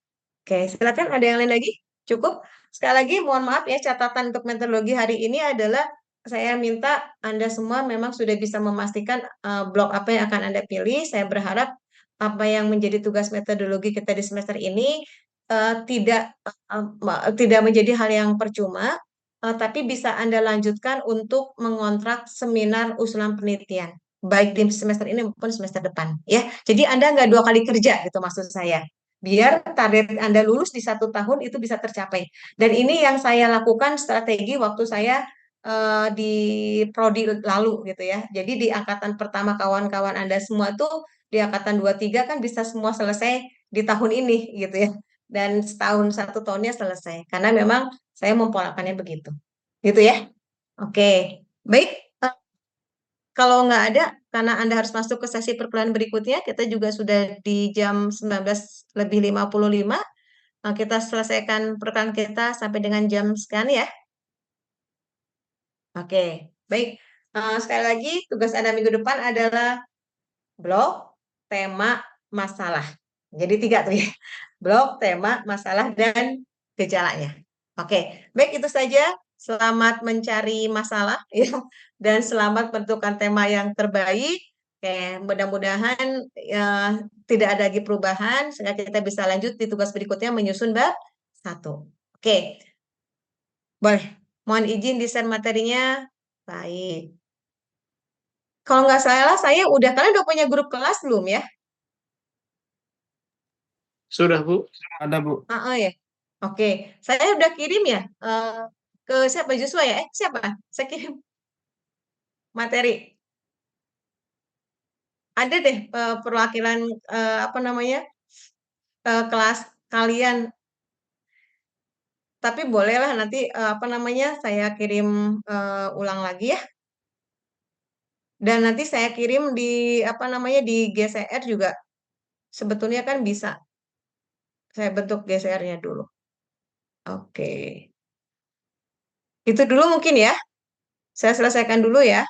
Oke, silakan ada yang lain lagi? Cukup. Sekali lagi mohon maaf ya catatan untuk metodologi hari ini adalah saya minta Anda semua memang sudah bisa memastikan blok apa yang akan Anda pilih. Saya berharap apa yang menjadi tugas metodologi kita di semester ini tidak menjadi hal yang percuma, tapi bisa Anda lanjutkan untuk mengontrak seminar usulan penelitian, baik di semester ini maupun semester depan. Ya, jadi Anda nggak 2 kali kerja gitu maksud saya biar target Anda lulus di 1 tahun itu bisa tercapai. Dan ini yang saya lakukan strategi waktu saya di prodi lalu gitu ya. Jadi di angkatan pertama kawan-kawan Anda semua tuh di angkatan 2 3 kan bisa semua selesai di tahun ini gitu ya. Dan setahun 1 tahunnya selesai. Karena memang saya mempolakannya begitu. Gitu ya. Oke. Baik. Kalau nggak ada, karena Anda harus masuk ke sesi perkuliahan berikutnya, kita juga sudah di jam 19:55. Kita selesaikan perkuliahan kita sampai dengan jam sekian ya. Oke, baik. Sekali lagi, tugas Anda minggu depan adalah blok, tema, masalah. Jadi 3 tuh ya. Blok, tema, masalah, dan gejalanya. Oke, baik itu saja. Selamat mencari masalah ya, dan selamat menentukan tema yang terbaik. Oke, mudah-mudahan tidak ada lagi perubahan sehingga kita bisa lanjut di tugas berikutnya menyusun bab 1. Oke, boleh. Mohon izin desain materinya. Baik. Kalau nggak salah, kalian udah punya grup kelas belum ya? Sudah Bu. Ada Bu. Ya. Oke, saya udah kirim ya ke siapa Joshua ya? Siapa? Saya kirim materi. Ada deh perwakilan apa namanya kelas kalian. Tapi bolehlah nanti apa namanya saya kirim ulang lagi ya. Dan nanti saya kirim di apa namanya di GCR juga. Sebetulnya kan bisa. Saya bentuk GCR-nya dulu. Oke. Itu dulu mungkin ya. Saya selesaikan dulu ya.